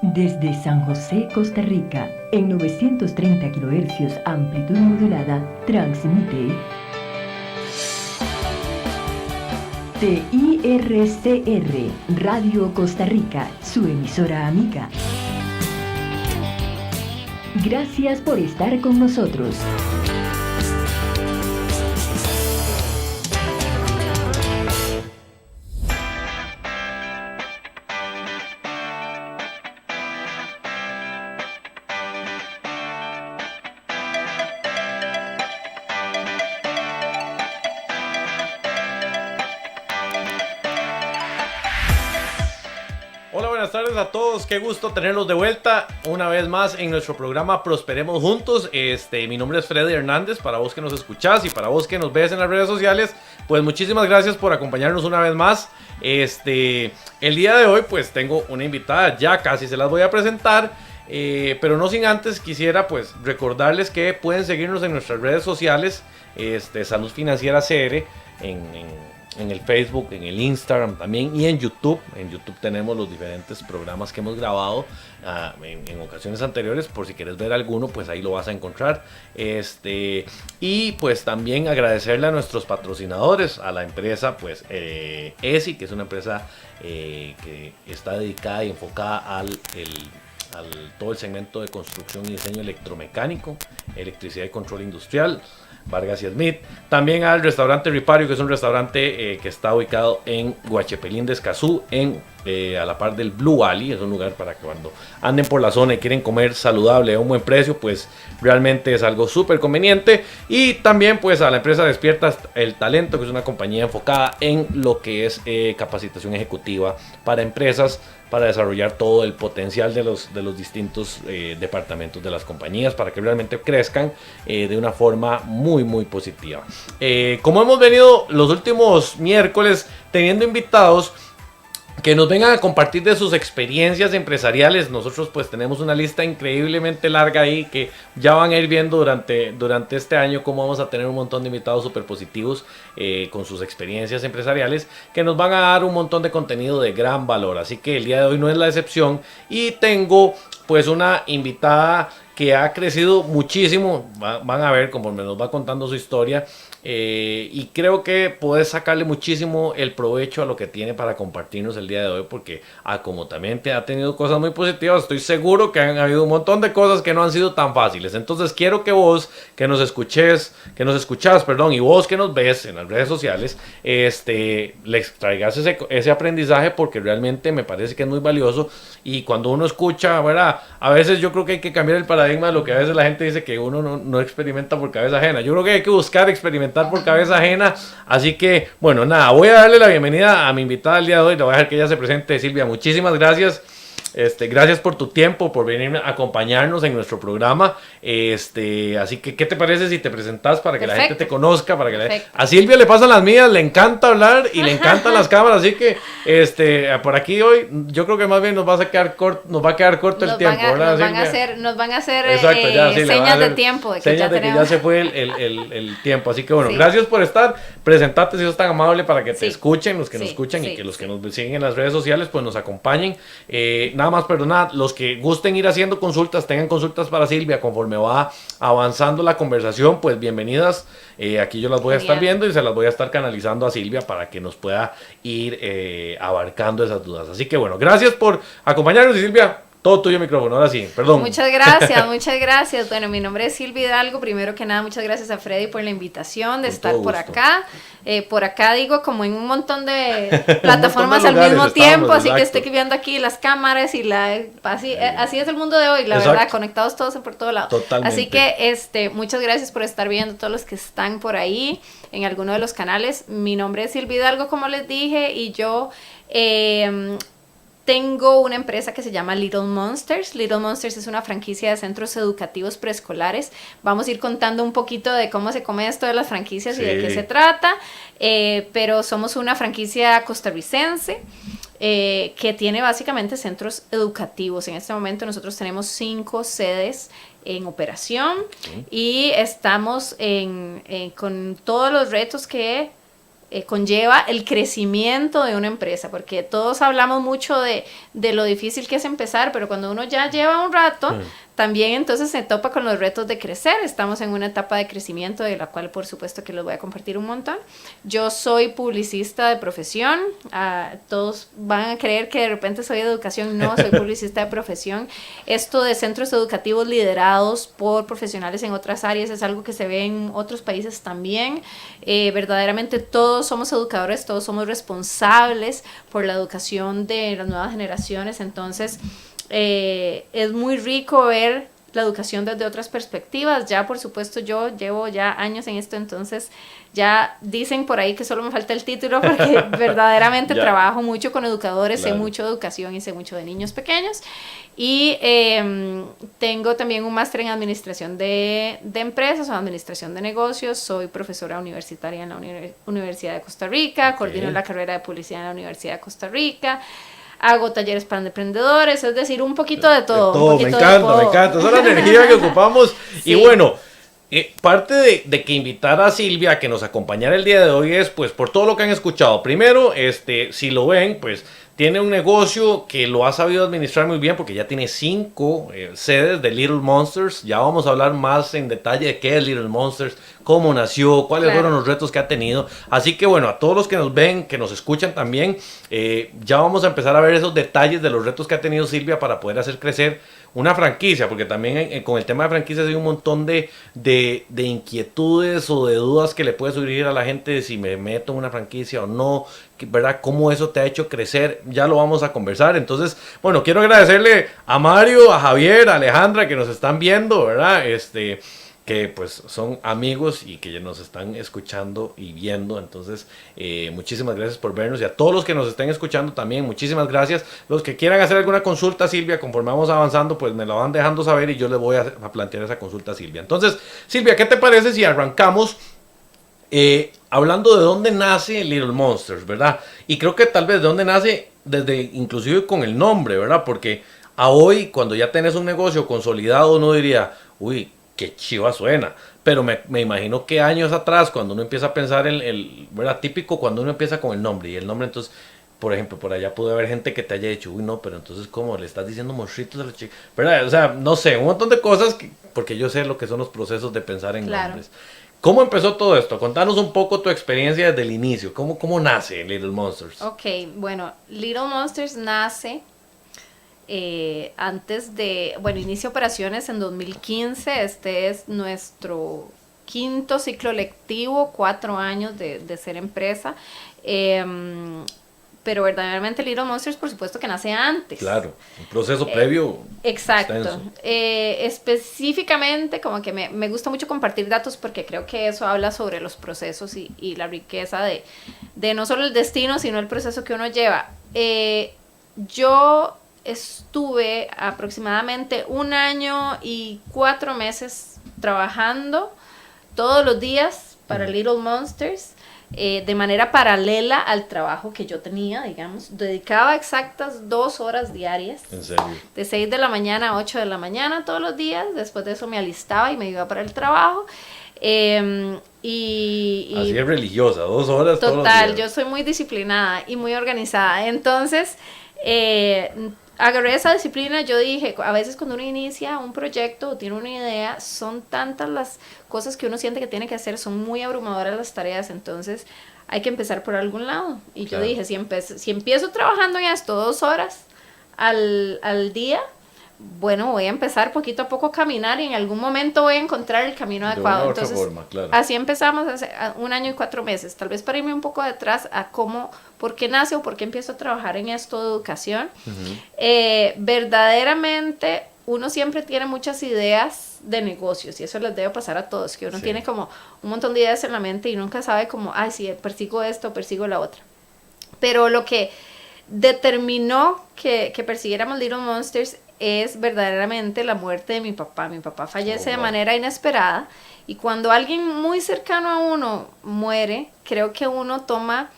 Desde San José, Costa Rica, en 930 kHz amplitud modulada, transmite TIRCR, Radio Costa Rica, su emisora amiga. Gracias por estar con nosotros. Buenas tardes a todos, qué gusto tenerlos de vuelta una vez más en nuestro programa Prosperemos Juntos. Mi nombre es Freddy Hernández, para vos que nos escuchás y para vos que nos ves en las redes sociales, pues muchísimas gracias por acompañarnos una vez más. El día de hoy pues tengo una invitada, ya casi se las voy a presentar, pero no sin antes quisiera pues recordarles que pueden seguirnos en nuestras redes sociales, Salud Financiera CR, en el Facebook, en el Instagram también y en YouTube. En YouTube tenemos los diferentes programas que hemos grabado en ocasiones anteriores. Por si quieres ver alguno, pues ahí lo vas a encontrar. Y pues también agradecerle a nuestros patrocinadores, a la empresa pues ESI, que es una empresa que está dedicada y enfocada al todo el segmento de construcción y diseño electromecánico, electricidad y control industrial, Vargas y Smith. También al restaurante Ripario, que es un restaurante que está ubicado en Guachepelín de Escazú, a la par del Blue Valley. Es un lugar para que cuando anden por la zona y quieren comer saludable a un buen precio, pues realmente es algo súper conveniente. Y también pues a la empresa Despierta el Talento, que es una compañía enfocada en lo que es capacitación ejecutiva para empresas, para desarrollar todo el potencial de los distintos departamentos de las compañías, para que realmente crezcan de una forma muy positiva. Como hemos venido los últimos miércoles teniendo invitados que nos vengan a compartir de sus experiencias empresariales, nosotros pues tenemos una lista increíblemente larga ahí que ya van a ir viendo durante este año cómo vamos a tener un montón de invitados súper positivos con sus experiencias empresariales, que nos van a dar un montón de contenido de gran valor. Así que el día de hoy no es la excepción y tengo pues una invitada que ha crecido muchísimo. Van a ver conforme nos va contando su historia. Y creo que puedes sacarle muchísimo el provecho a lo que tiene para compartirnos el día de hoy, porque como también ha tenido cosas muy positivas, estoy seguro que han habido un montón de cosas que no han sido tan fáciles. Entonces quiero que vos que nos escuchás, y vos que nos ves en las redes sociales, les traigas ese aprendizaje, porque realmente me parece que es muy valioso. Y cuando uno escucha, ¿verdad? A veces yo creo que hay que cambiar el paradigma de lo que a veces la gente dice, que uno no experimenta por cabeza ajena. Yo creo que hay que buscar experimentar por cabeza ajena. Así que, bueno, nada, voy a darle la bienvenida a mi invitada el día de hoy. Le voy a dejar que ella se presente. Silvia, muchísimas gracias. Gracias por tu tiempo, por venir a acompañarnos en nuestro programa. Así que, ¿qué te parece si te presentas para que la gente te conozca? A Silvia le pasan las mías, le encanta hablar y le encantan las cámaras, así que por aquí hoy yo creo que más bien nos va a quedar corto el tiempo, ¿verdad? Nos van a hacer exacto, ya, sí, señas de tiempo, de que señas ya de que ya se fue el tiempo. Así que bueno, sí. Gracias por estar. Presentate si sos tan amable para que te escuchen, los que nos escuchan y que los que nos siguen en las redes sociales pues nos acompañen. Nada más, perdonad, los que gusten ir haciendo consultas, tengan consultas para Silvia conforme va avanzando la conversación, pues bienvenidas. Aquí yo las voy a estar viendo y se las voy a estar canalizando a Silvia para que nos pueda ir abarcando esas dudas. Así que bueno, gracias por acompañarnos, y Silvia, todo tuyo micrófono, ahora sí, perdón. Muchas gracias. Bueno, mi nombre es Silvia Hidalgo. Primero que nada, muchas gracias a Freddy por la invitación de estar por acá. Por acá digo, como en un montón de plataformas al mismo tiempo, así que estoy viendo aquí las cámaras y así es el mundo de hoy, la verdad, conectados todos por todo lado. Totalmente. Así que muchas gracias por estar viendo, todos los que están por ahí en alguno de los canales. Mi nombre es Silvia Hidalgo, como les dije, y yo tengo una empresa que se llama Little Monsters. Little Monsters es una franquicia de centros educativos preescolares. Vamos a ir contando un poquito de cómo se come esto de las franquicias y de qué se trata. Pero somos una franquicia costarricense que tiene básicamente centros educativos. En este momento nosotros tenemos 5 sedes en operación y estamos con todos los retos que conlleva el crecimiento de una empresa, porque todos hablamos mucho de lo difícil que es empezar, pero cuando uno ya lleva un rato, también entonces se topa con los retos de crecer. Estamos en una etapa de crecimiento de la cual por supuesto que los voy a compartir un montón. Yo soy publicista de profesión, todos van a creer que de repente soy de educación, no, soy publicista de profesión. Esto de centros educativos liderados por profesionales en otras áreas es algo que se ve en otros países también. Verdaderamente todos somos educadores, todos somos responsables por la educación de las nuevas generaciones, entonces es muy rico ver la educación desde otras perspectivas. Ya por supuesto yo llevo ya años en esto, entonces ya dicen por ahí que solo me falta el título porque verdaderamente trabajo mucho con educadores, sé mucho de educación y sé mucho de niños pequeños, y tengo también un máster en administración de empresas o administración de negocios. Soy profesora universitaria en la Universidad de Costa Rica, coordino la carrera de publicidad en la Universidad de Costa Rica, hago talleres para emprendedores, es decir, un poquito de todo. Me encanta, esa es la energía que ocupamos. Sí. Y bueno, parte de que invitar a Silvia a que nos acompañara el día de hoy es pues por todo lo que han escuchado. Primero, si lo ven, pues tiene un negocio que lo ha sabido administrar muy bien porque ya tiene 5 sedes de Little Monsters. Ya vamos a hablar más en detalle de qué es Little Monsters, cómo nació, cuáles fueron los retos que ha tenido. Así que bueno, a todos los que nos ven, que nos escuchan también, ya vamos a empezar a ver esos detalles de los retos que ha tenido Silvia para poder hacer crecer una franquicia, porque también con el tema de franquicias hay un montón de inquietudes o de dudas que le puede surgir a la gente de si me meto en una franquicia o no, ¿verdad? ¿Cómo eso te ha hecho crecer? Ya lo vamos a conversar. Entonces, bueno, quiero agradecerle a Mario, a Javier, a Alejandra que nos están viendo, ¿verdad? Que pues son amigos y que ya nos están escuchando y viendo. Entonces muchísimas gracias por vernos, y a todos los que nos estén escuchando también muchísimas gracias. Los que quieran hacer alguna consulta a Silvia conforme vamos avanzando, pues me la van dejando saber y yo les voy a plantear esa consulta a Silvia. Entonces, Silvia, ¿qué te parece si arrancamos hablando de dónde nace Little Monsters, ¿verdad? Y creo que tal vez de dónde nace desde inclusive con el nombre, ¿verdad? Porque a hoy, cuando ya tenés un negocio consolidado, uno diría, uy, qué chiva suena, pero me imagino que años atrás, cuando uno empieza a pensar ¿verdad? Típico cuando uno empieza con el nombre, y el nombre entonces, por ejemplo, por allá puede haber gente que te haya dicho, uy no, pero entonces ¿cómo? Le estás diciendo monstruitos a los chicos, ¿verdad? O sea, no sé, un montón de cosas, porque yo sé lo que son los procesos de pensar en nombres. ¿Cómo empezó todo esto? Contanos un poco tu experiencia desde el inicio, ¿cómo nace Little Monsters? Ok, bueno, Little Monsters nace antes de, inicia operaciones en 2015, este es nuestro 5º ciclo lectivo, 4 años de ser empresa, pero verdaderamente Little Monsters por supuesto que nace antes. Claro, un proceso previo. Exacto. Específicamente como que me gusta mucho compartir datos porque creo que eso habla sobre los procesos y la riqueza de no solo el destino, sino el proceso que uno lleva. Yo estuve aproximadamente 1 año y 4 meses trabajando todos los días para Little Monsters, de manera paralela al trabajo que yo tenía, digamos. Dedicaba exactas 2 horas diarias. ¿En serio? De 6 de la mañana a 8 de la mañana todos los días. Después de eso me alistaba y me iba para el trabajo. Así es religiosa, 2 horas todos los días. Total, yo soy muy disciplinada y muy organizada. Entonces, agarré esa disciplina. Yo dije, a veces cuando uno inicia un proyecto o tiene una idea, son tantas las cosas que uno siente que tiene que hacer, son muy abrumadoras las tareas, entonces hay que empezar por algún lado. Y claro, yo dije, si empiezo trabajando en esto 2 horas al día, bueno, voy a empezar poquito a poco a caminar y en algún momento voy a encontrar el camino adecuado. Entonces, claro, así empezamos hace 1 año y 4 meses. Tal vez para irme un poco detrás a por qué nace o por qué empiezo a trabajar en esto de educación. Verdaderamente, uno siempre tiene muchas ideas de negocios y eso les debe pasar a todos, que uno tiene como un montón de ideas en la mente y nunca sabe como, si persigo esto, persigo la otra. Pero lo que determinó que persiguiéramos Little Monsters es verdaderamente la muerte de mi papá. Mi papá fallece de manera inesperada y cuando alguien muy cercano a uno muere, creo que uno toma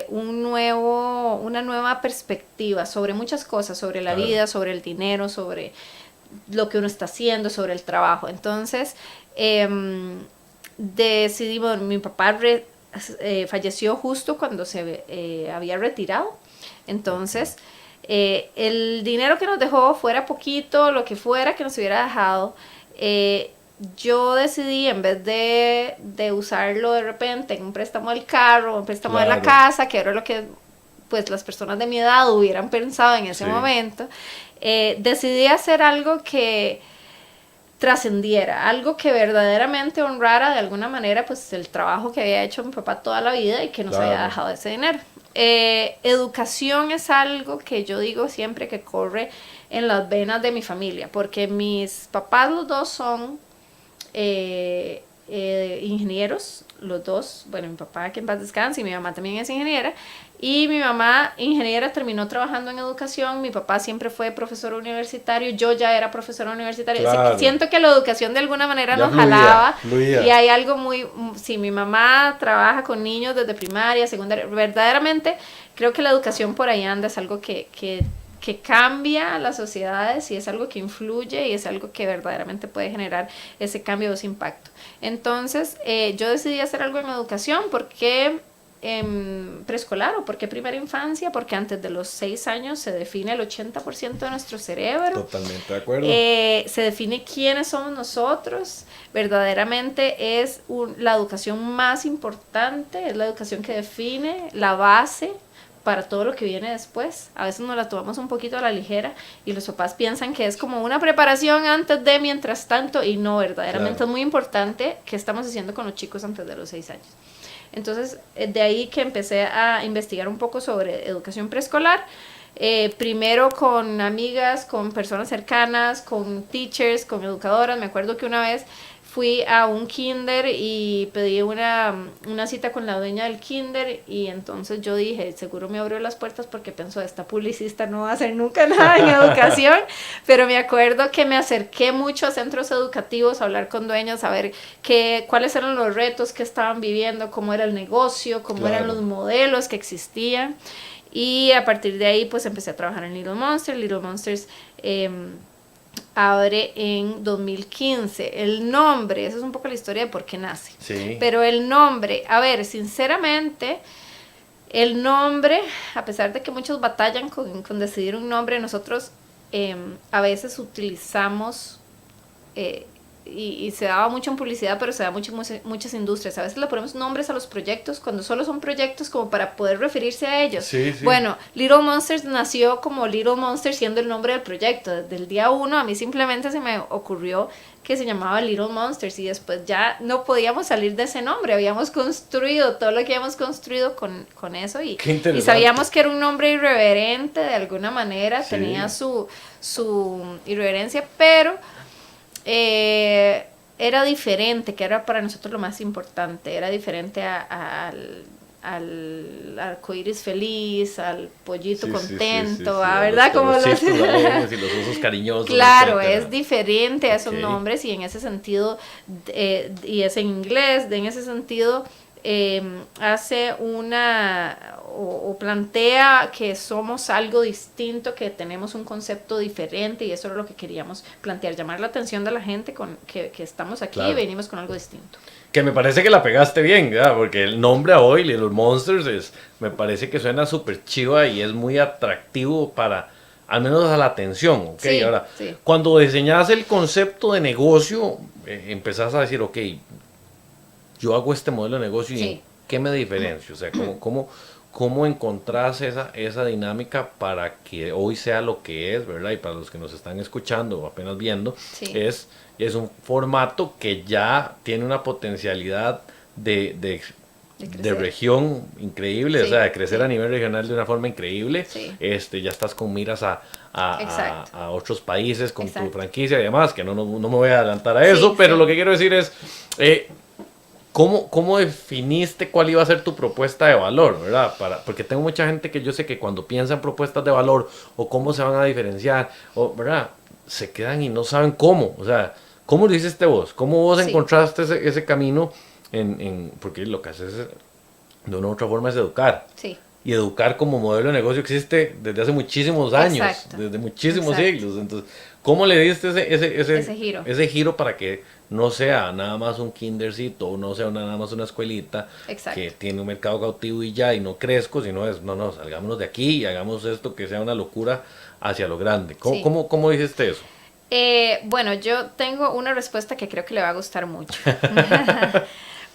una nueva perspectiva sobre muchas cosas, sobre la vida, sobre el dinero, sobre lo que uno está haciendo, sobre el trabajo. Entonces decidimos, mi papá falleció justo cuando se había retirado. Entonces, el dinero que nos dejó, fuera poquito, lo que fuera que nos hubiera dejado, yo decidí, en vez de usarlo de repente en un préstamo del carro, un préstamo de la casa, que era lo que pues las personas de mi edad hubieran pensado en ese momento, decidí hacer algo que trascendiera, algo que verdaderamente honrara de alguna manera pues el trabajo que había hecho mi papá toda la vida y que nos había dejado ese dinero. Educación es algo que yo digo siempre que corre en las venas de mi familia, porque mis papás los dos son ingenieros, los dos, bueno, mi papá que en paz descanse y mi mamá también es ingeniera, y mi mamá ingeniera terminó trabajando en educación, mi papá siempre fue profesor universitario, yo ya era profesora universitaria, siento que la educación de alguna manera ya nos jalaba, y hay algo muy, sí, mi mamá trabaja con niños desde primaria, secundaria, verdaderamente creo que la educación por ahí anda, es algo que cambia las sociedades y es algo que influye y es algo que verdaderamente puede generar ese cambio o ese impacto. Entonces, yo decidí hacer algo en educación. ¿Por qué preescolar o por qué primera infancia? Porque antes de los 6 años se define el 80% de nuestro cerebro. Totalmente de acuerdo. Se define quiénes somos nosotros. Verdaderamente es la educación más importante, es la educación que define la base para todo lo que viene después. A veces nos la tomamos un poquito a la ligera y los papás piensan que es como una preparación antes de, mientras tanto, y no, verdaderamente es muy importante qué estamos haciendo con los chicos antes de los 6 años. Entonces, de ahí que empecé a investigar un poco sobre educación preescolar, primero con amigas, con personas cercanas, con teachers, con educadoras. Me acuerdo que una vez fui a un kinder y pedí una cita con la dueña del kinder y entonces yo dije, seguro me abrió las puertas porque pensó, esta publicista no va a hacer nunca nada en educación, pero me acuerdo que me acerqué mucho a centros educativos a hablar con dueños, a ver cuáles eran los retos que estaban viviendo, cómo era el negocio, cómo eran los modelos que existían, y a partir de ahí pues empecé a trabajar en Little Monsters. Little Monsters abre en 2015. El nombre, esa es un poco la historia de por qué nace. Sí. Pero el nombre, a ver, sinceramente, el nombre, a pesar de que muchos batallan con decidir un nombre, nosotros a veces utilizamos, y se daba mucho en publicidad, pero se da mucho en muchas industrias. A veces le ponemos nombres a los proyectos cuando solo son proyectos como para poder referirse a ellos. Sí, sí. Bueno, Little Monsters nació como Little Monsters siendo el nombre del proyecto. Desde el día 1 a mí simplemente se me ocurrió que se llamaba Little Monsters y después ya no podíamos salir de ese nombre. Habíamos construido todo lo que habíamos construido con eso y sabíamos que era un nombre irreverente de alguna manera, sí. Tenía su irreverencia, pero era diferente, que era para nosotros lo más importante, era diferente al arcoíris feliz, al pollito contento, ¿verdad? Como los y los usos cariñosos. Claro, es diferente a esos nombres y en ese sentido, y es en inglés, en ese sentido hace o plantea que somos algo distinto, que tenemos un concepto diferente y eso era lo que queríamos plantear, llamar la atención de la gente que estamos aquí y venimos con algo distinto. Que me parece que la pegaste bien, ¿verdad? Porque el nombre hoy, Little Monsters, me parece que suena súper chiva y es muy atractivo para, al menos a la atención, ¿ok? Sí, ahora, cuando diseñas el concepto de negocio, empezás a decir, ok, yo hago este modelo de negocio y ¿en qué me diferencio? O sea, ¿cómo encontrás esa dinámica para que hoy sea lo que es, ¿verdad? Y para los que nos están escuchando o apenas viendo, es un formato que ya tiene una potencialidad de región increíble, o sea, de crecer a nivel regional de una forma increíble. Ya estás con miras a otros países con tu franquicia y demás, que no me voy a adelantar a eso, pero lo que quiero decir es... ¿Cómo definiste cuál iba a ser tu propuesta de valor, verdad? Porque tengo mucha gente que yo sé que cuando piensan propuestas de valor o cómo se van a diferenciar, ¿verdad? Se quedan y no saben cómo. O sea, ¿cómo lo hiciste vos? ¿Cómo vos encontraste ese camino? Porque lo que haces de una u otra forma es educar. Sí. y educar como modelo de negocio existe desde hace muchísimos años, Exacto. desde muchísimos Exacto. siglos. Entonces, ¿cómo le diste Ese giro. para que no sea nada más un kindercito o no sea nada más una escuelita Exacto. que tiene un mercado cautivo y ya y no crezco, sino es, no, salgámonos de aquí y hagamos esto que sea una locura hacia lo grande? ¿Cómo, Sí. cómo dijiste eso? Bueno, yo tengo una respuesta que creo que le va a gustar mucho.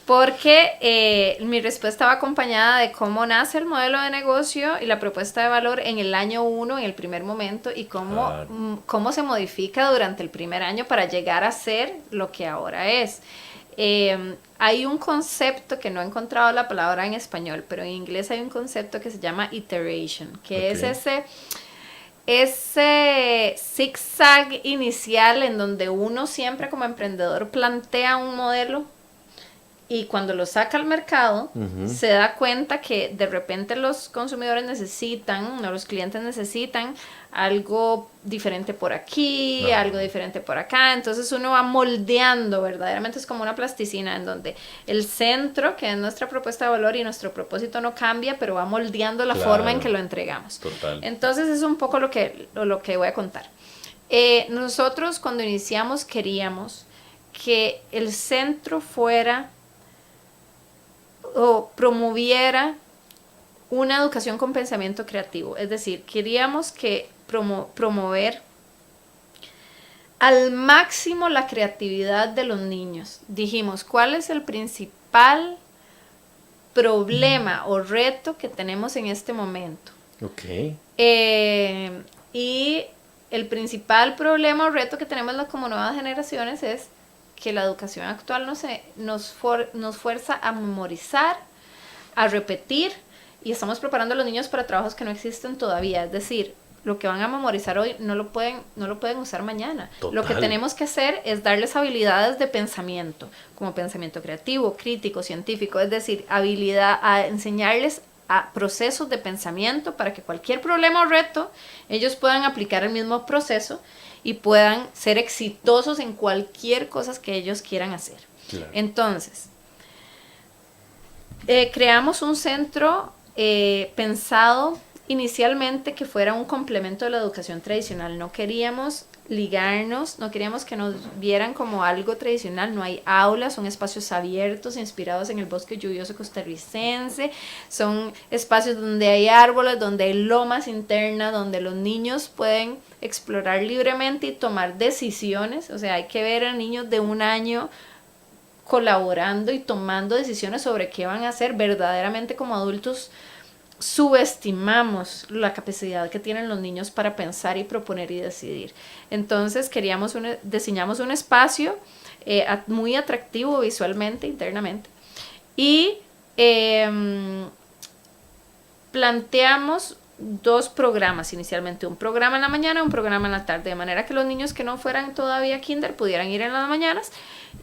Porque mi respuesta va acompañada de cómo nace el modelo de negocio y la propuesta de valor en el año 1, en el primer momento, y Claro. cómo se modifica durante el primer año para llegar a ser lo que ahora es. Hay un concepto que no he encontrado la palabra en español, pero en inglés hay un concepto que se llama iteration, que es ese zigzag inicial en donde uno siempre como emprendedor plantea un modelo y cuando lo saca al mercado se da cuenta que de repente los consumidores necesitan, o los clientes necesitan algo diferente por aquí, algo diferente por acá, entonces uno va moldeando, verdaderamente es como una plasticina en donde el centro, que es nuestra propuesta de valor y nuestro propósito no cambia, pero va moldeando la forma en que lo entregamos. Total. Entonces es un poco lo que voy a contar. Nosotros cuando iniciamos queríamos que el centro fuera o promoviera una educación con pensamiento creativo, es decir, queríamos que promover al máximo la creatividad de los niños. Dijimos, ¿cuál es el principal problema o reto que tenemos en este momento? Ok. Y el principal problema o reto que tenemos como nuevas generaciones es que la educación actual nos fuerza a memorizar, a repetir, y estamos preparando a los niños para trabajos que no existen todavía. Es decir, lo que van a memorizar hoy no lo pueden usar mañana. Total. Lo que tenemos que hacer es darles habilidades de pensamiento, como pensamiento creativo, crítico, científico, es decir, habilidad a enseñarles a procesos de pensamiento para que cualquier problema o reto ellos puedan aplicar el mismo proceso y puedan ser exitosos en cualquier cosa que ellos quieran hacer. Claro. Entonces, creamos un centro pensado inicialmente que fuera un complemento de la educación tradicional. No queríamos ligarnos, no queríamos que nos vieran como algo tradicional. No hay aulas, son espacios abiertos inspirados en el bosque lluvioso costarricense, son espacios donde hay árboles, donde hay lomas internas, donde los niños pueden explorar libremente y tomar decisiones. O sea, hay que ver a niños de 1 año colaborando y tomando decisiones sobre qué van a hacer. Verdaderamente como adultos subestimamos la capacidad que tienen los niños para pensar y proponer y decidir. Entonces diseñamos un espacio muy atractivo visualmente, internamente, y planteamos 2 programas inicialmente, un programa en la mañana y un programa en la tarde, de manera que los niños que no fueran todavía kinder pudieran ir en las mañanas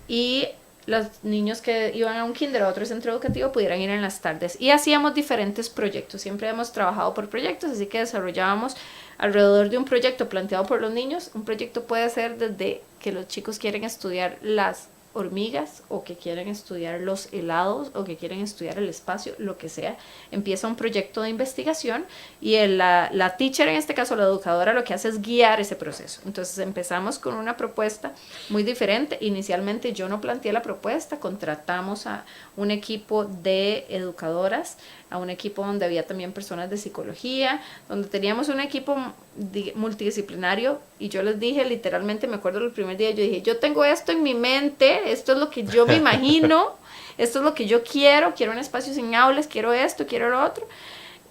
y los niños que iban a un kinder o a otro centro educativo pudieran ir en las tardes. Y hacíamos diferentes proyectos, siempre hemos trabajado por proyectos, así que desarrollábamos alrededor de un proyecto planteado por los niños. Un proyecto puede ser desde que los chicos quieren estudiar las hormigas, o que quieren estudiar los helados, o que quieren estudiar el espacio, lo que sea. Empieza un proyecto de investigación y la teacher, en este caso la educadora, lo que hace es guiar ese proceso. Entonces empezamos con una propuesta muy diferente. Inicialmente yo no planteé la propuesta, contratamos a un equipo de educadoras, a un equipo donde había también personas de psicología, donde teníamos un equipo multidisciplinario, y yo les dije, literalmente me acuerdo el primer día, yo dije, yo tengo esto en mi mente, esto es lo que yo me imagino, esto es lo que yo quiero un espacio sin aulas, quiero esto, quiero lo otro,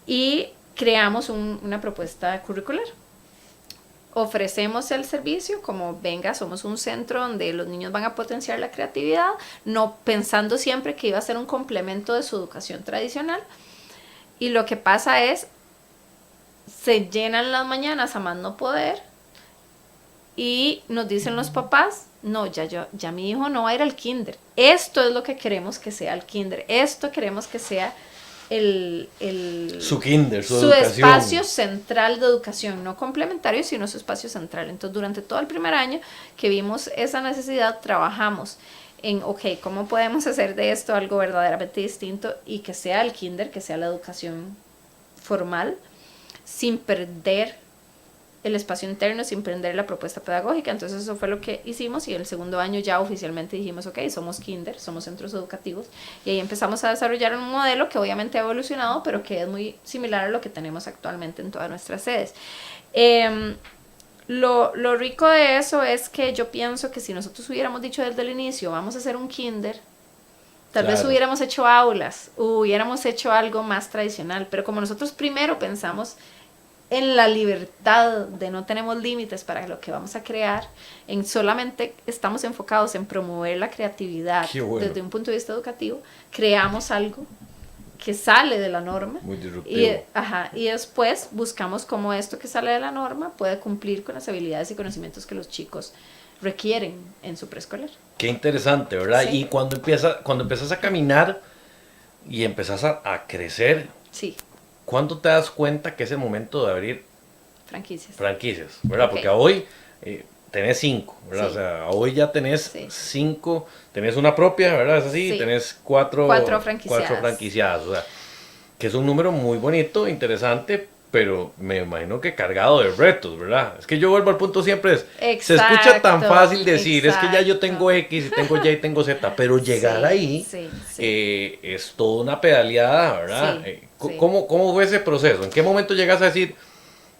y creamos una propuesta curricular. Ofrecemos el servicio como, venga, somos un centro donde los niños van a potenciar la creatividad, no pensando siempre que iba a ser un complemento de su educación tradicional. Y lo que pasa es, se llenan las mañanas a más no poder, y nos dicen los papás, no, ya mi hijo no va a ir al kinder. Esto es lo que queremos que sea el kinder. Esto queremos que sea su kinder, su educación. Espacio central de educación, no complementario, sino su espacio central. Entonces, durante todo el primer año que vimos esa necesidad, trabajamos en, ¿cómo podemos hacer de esto algo verdaderamente distinto y que sea el kinder, que sea la educación formal, sin perder el espacio interno, sin perder la propuesta pedagógica. Entonces eso fue lo que hicimos, y el segundo año ya oficialmente dijimos, ok, somos kinder, somos centros educativos, y ahí empezamos a desarrollar un modelo que obviamente ha evolucionado, pero que es muy similar a lo que tenemos actualmente en todas nuestras sedes. Lo rico de eso es que yo pienso que si nosotros hubiéramos dicho desde el inicio, vamos a hacer un kinder, tal vez hubiéramos hecho aulas, hubiéramos hecho algo más tradicional, pero como nosotros primero pensamos en la libertad de no tenemos límites para lo que vamos a crear, en solamente estamos enfocados en promover la creatividad desde un punto de vista educativo, creamos algo que sale de la norma. Muy disruptivo. Y después buscamos cómo esto que sale de la norma puede cumplir con las habilidades y conocimientos que los chicos requieren en su preescolar. Qué interesante, ¿verdad? Sí. Y cuando empiezas a caminar y empezás a crecer, Sí. ¿cuándo te das cuenta que es el momento de abrir Franquicias. ¿verdad? Ok. Porque hoy tenés 5, ¿verdad? Sí. O sea, hoy ya tenés Sí. 5, tenés una propia, ¿verdad? Es así, Sí. tenés 4 franquiciadas. 4 franquiciadas, o sea, que es un número muy bonito, interesante, pero me imagino que cargado de retos, ¿verdad? Es que yo vuelvo al punto siempre, se escucha tan fácil decir, es que ya yo tengo X y tengo Y y tengo Z, pero llegar Sí, ahí sí. es toda una pedaleada, ¿verdad? Sí, sí. ¿Cómo fue ese proceso? ¿En qué momento llegas a decir,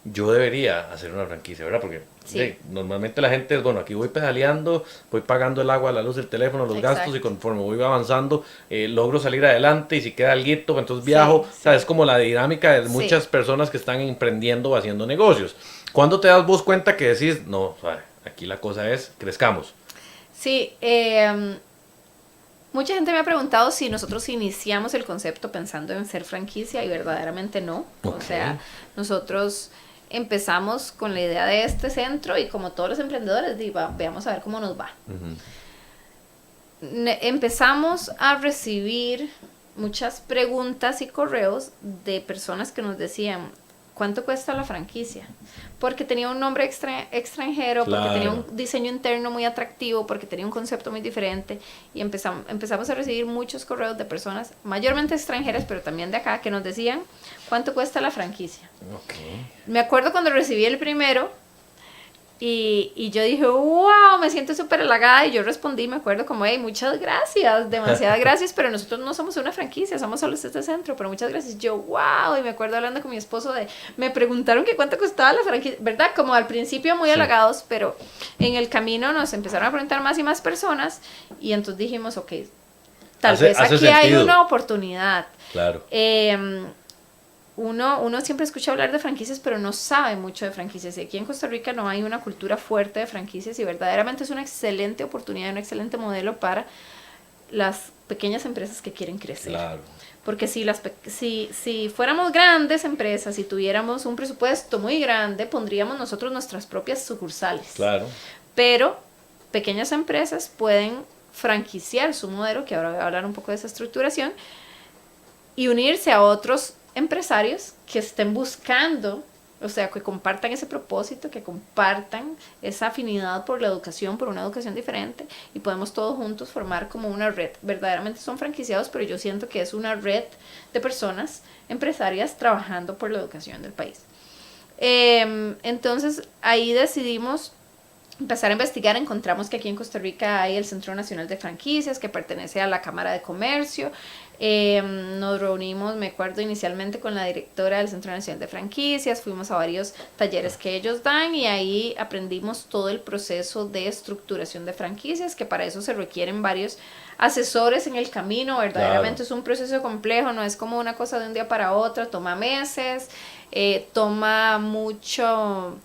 yo debería hacer una franquicia, ¿verdad? Porque Sí. normalmente la gente es, bueno, aquí voy pedaleando, voy pagando el agua, la luz, el teléfono, los Exacto. gastos, y conforme voy avanzando, logro salir adelante, y si queda alguito, entonces viajo. Sí, O sea, sí. es como la dinámica de Sí. muchas personas que están emprendiendo o haciendo negocios. ¿Cuándo te das vos cuenta que decís, no, suave, aquí la cosa es, crezcamos? Sí, mucha gente me ha preguntado si nosotros iniciamos el concepto pensando en ser franquicia, y verdaderamente no. Ok. O sea, nosotros empezamos con la idea de este centro, y como todos los emprendedores, veamos a ver cómo nos va. Ujú. Empezamos a recibir muchas preguntas y correos de personas que nos decían, ¿cuánto cuesta la franquicia? Porque tenía un nombre extranjero, porque Claro. tenía un diseño interno muy atractivo, porque tenía un concepto muy diferente, y empezamos a recibir muchos correos de personas, mayormente extranjeras, pero también de acá, que nos decían, ¿cuánto cuesta la franquicia? Ok. Me acuerdo cuando recibí el primero, y yo dije, wow, me siento súper halagada, y yo respondí, me acuerdo como, hey, muchas gracias, demasiadas gracias, pero nosotros no somos una franquicia, somos solo este centro, pero muchas gracias. Yo, wow, y me acuerdo hablando con mi esposo me preguntaron que cuánto costaba la franquicia, ¿verdad? Como al principio muy halagados, pero en el camino nos empezaron a preguntar más y más personas, y entonces dijimos, ok, tal vez aquí hay sentido. una oportunidad. Claro. Uno siempre escucha hablar de franquicias, pero no sabe mucho de franquicias. Y aquí en Costa Rica no hay una cultura fuerte de franquicias, y verdaderamente es una excelente oportunidad, un excelente modelo para las pequeñas empresas que quieren crecer. Claro. Porque si fuéramos grandes empresas y tuviéramos un presupuesto muy grande, pondríamos nosotros nuestras propias sucursales. Claro. Pero pequeñas empresas pueden franquiciar su modelo, que ahora voy a hablar un poco de esa estructuración, y unirse a otros empresarios que estén buscando, o sea, que compartan ese propósito, que compartan esa afinidad por la educación, por una educación diferente, y podemos todos juntos formar como una red. Verdaderamente son franquiciados, pero yo siento que es una red de personas empresarias trabajando por la educación del país. Entonces ahí decidimos empezar a investigar. Encontramos que aquí en Costa Rica hay el Centro Nacional de Franquicias, que pertenece a la Cámara de Comercio. Nos reunimos, me acuerdo, inicialmente con la directora del Centro Nacional de Franquicias, fuimos a varios talleres que ellos dan, y ahí aprendimos todo el proceso de estructuración de franquicias, que para eso se requieren varios asesores en el camino. Verdaderamente Claro. es un proceso complejo, no es como una cosa de un día para otro, toma meses, toma mucho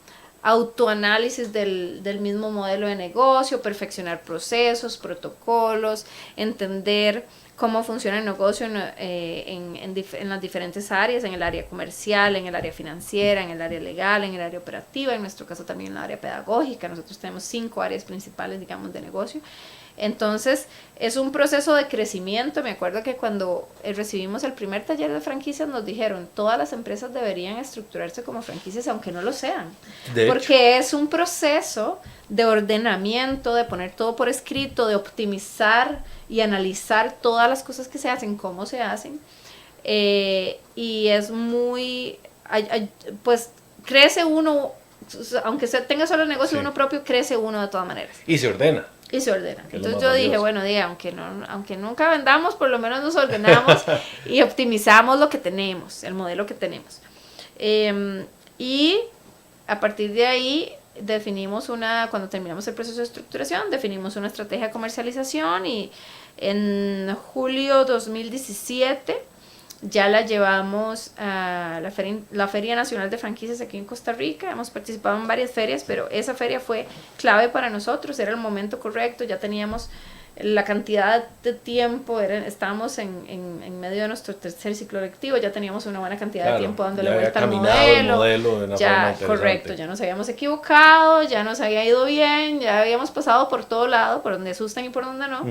autoanálisis del mismo modelo de negocio, perfeccionar procesos, protocolos, entender cómo funciona el negocio en las diferentes áreas, en el área comercial, en el área financiera, en el área legal, en el área operativa, en nuestro caso también en el área pedagógica. Nosotros tenemos 5 áreas principales, digamos, de negocio. Entonces, es un proceso de crecimiento. Me acuerdo que cuando recibimos el primer taller de franquicias nos dijeron, todas las empresas deberían estructurarse como franquicias, aunque no lo sean. Porque es un proceso de ordenamiento, de poner todo por escrito, de optimizar y analizar todas las cosas que se hacen, cómo se hacen, y es muy, pues crece uno, aunque se tenga solo el negocio uno propio, crece uno de todas maneras. Y se ordena. Y se ordena. Entonces yo dije, bueno, aunque nunca vendamos, por lo menos nos ordenamos y optimizamos lo que tenemos, el modelo que tenemos. Y a partir de ahí definimos cuando terminamos el proceso de estructuración, definimos una estrategia de comercialización y en julio 2017 ya la llevamos a la Feria Nacional de Franquicias aquí en Costa Rica. Hemos participado en varias ferias, pero esa feria fue clave para nosotros, era el momento correcto, ya teníamos la cantidad de tiempo, estábamos en medio de nuestro tercer ciclo lectivo, ya teníamos una buena cantidad de tiempo dándole vuelta al modelo, de una ya forma correcto, ya nos habíamos equivocado, ya nos había ido bien, ya habíamos pasado por todo lado, por donde asustan y por donde no.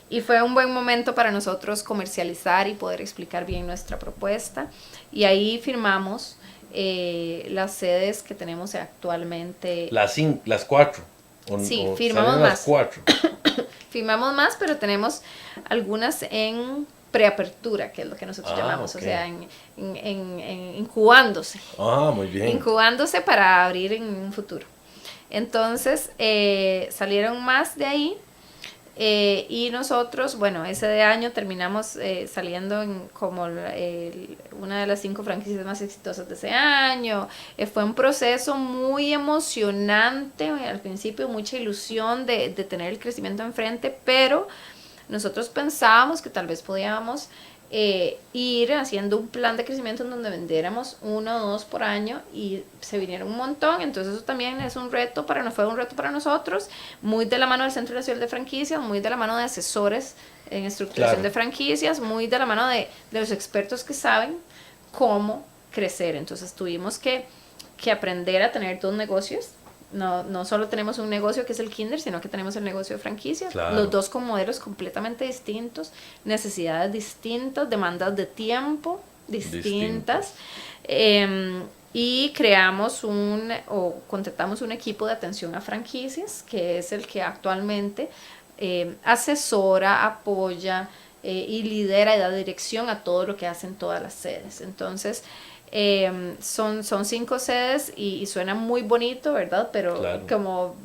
Y fue un buen momento para nosotros comercializar y poder explicar bien nuestra propuesta. Y ahí firmamos las sedes que tenemos actualmente. Las 4. Sí, firmamos más. Las 4. Firmamos más, pero tenemos algunas en preapertura, que es lo que nosotros llamamos, okay. O sea, en incubándose. Muy bien. Incubándose para abrir en un futuro. Entonces, salieron más de ahí. Y nosotros, bueno, ese año terminamos saliendo como una de las 5 franquicias más exitosas de ese año. Fue un proceso muy emocionante, al principio mucha ilusión de tener el crecimiento enfrente, pero nosotros pensábamos que tal vez podíamos ir haciendo un plan de crecimiento en donde vendiéramos 1 o 2 por año y se vinieron un montón. Entonces eso también es un reto fue un reto para nosotros, muy de la mano del Centro Nacional de Franquicias, muy de la mano de asesores en estructuración de franquicias, muy de la mano de los expertos que saben cómo crecer. Entonces tuvimos que aprender a tener 2 negocios. No solo tenemos un negocio que es el Kinder, sino que tenemos el negocio de franquicias, los 2 con modelos completamente distintos, necesidades distintas, demandas de tiempo distintas. Y creamos contratamos un equipo de atención a franquicias, que es el que actualmente asesora, apoya y lidera y da dirección a todo lo que hacen todas las sedes. Entonces, son 5 sedes y suena muy bonito, ¿verdad? Pero como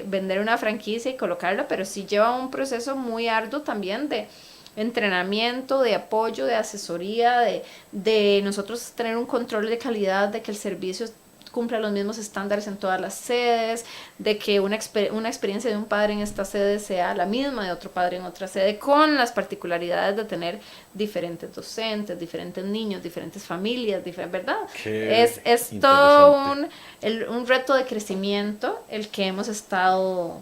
vender una franquicia y colocarla, pero sí lleva un proceso muy arduo también de entrenamiento, de apoyo, de asesoría, de nosotros tener un control de calidad, de que el servicio cumpla los mismos estándares en todas las sedes, de que una experiencia de un padre en esta sede sea la misma de otro padre en otra sede, con las particularidades de tener diferentes docentes, diferentes niños, diferentes familias, ¿verdad? Es todo un reto de crecimiento el que hemos estado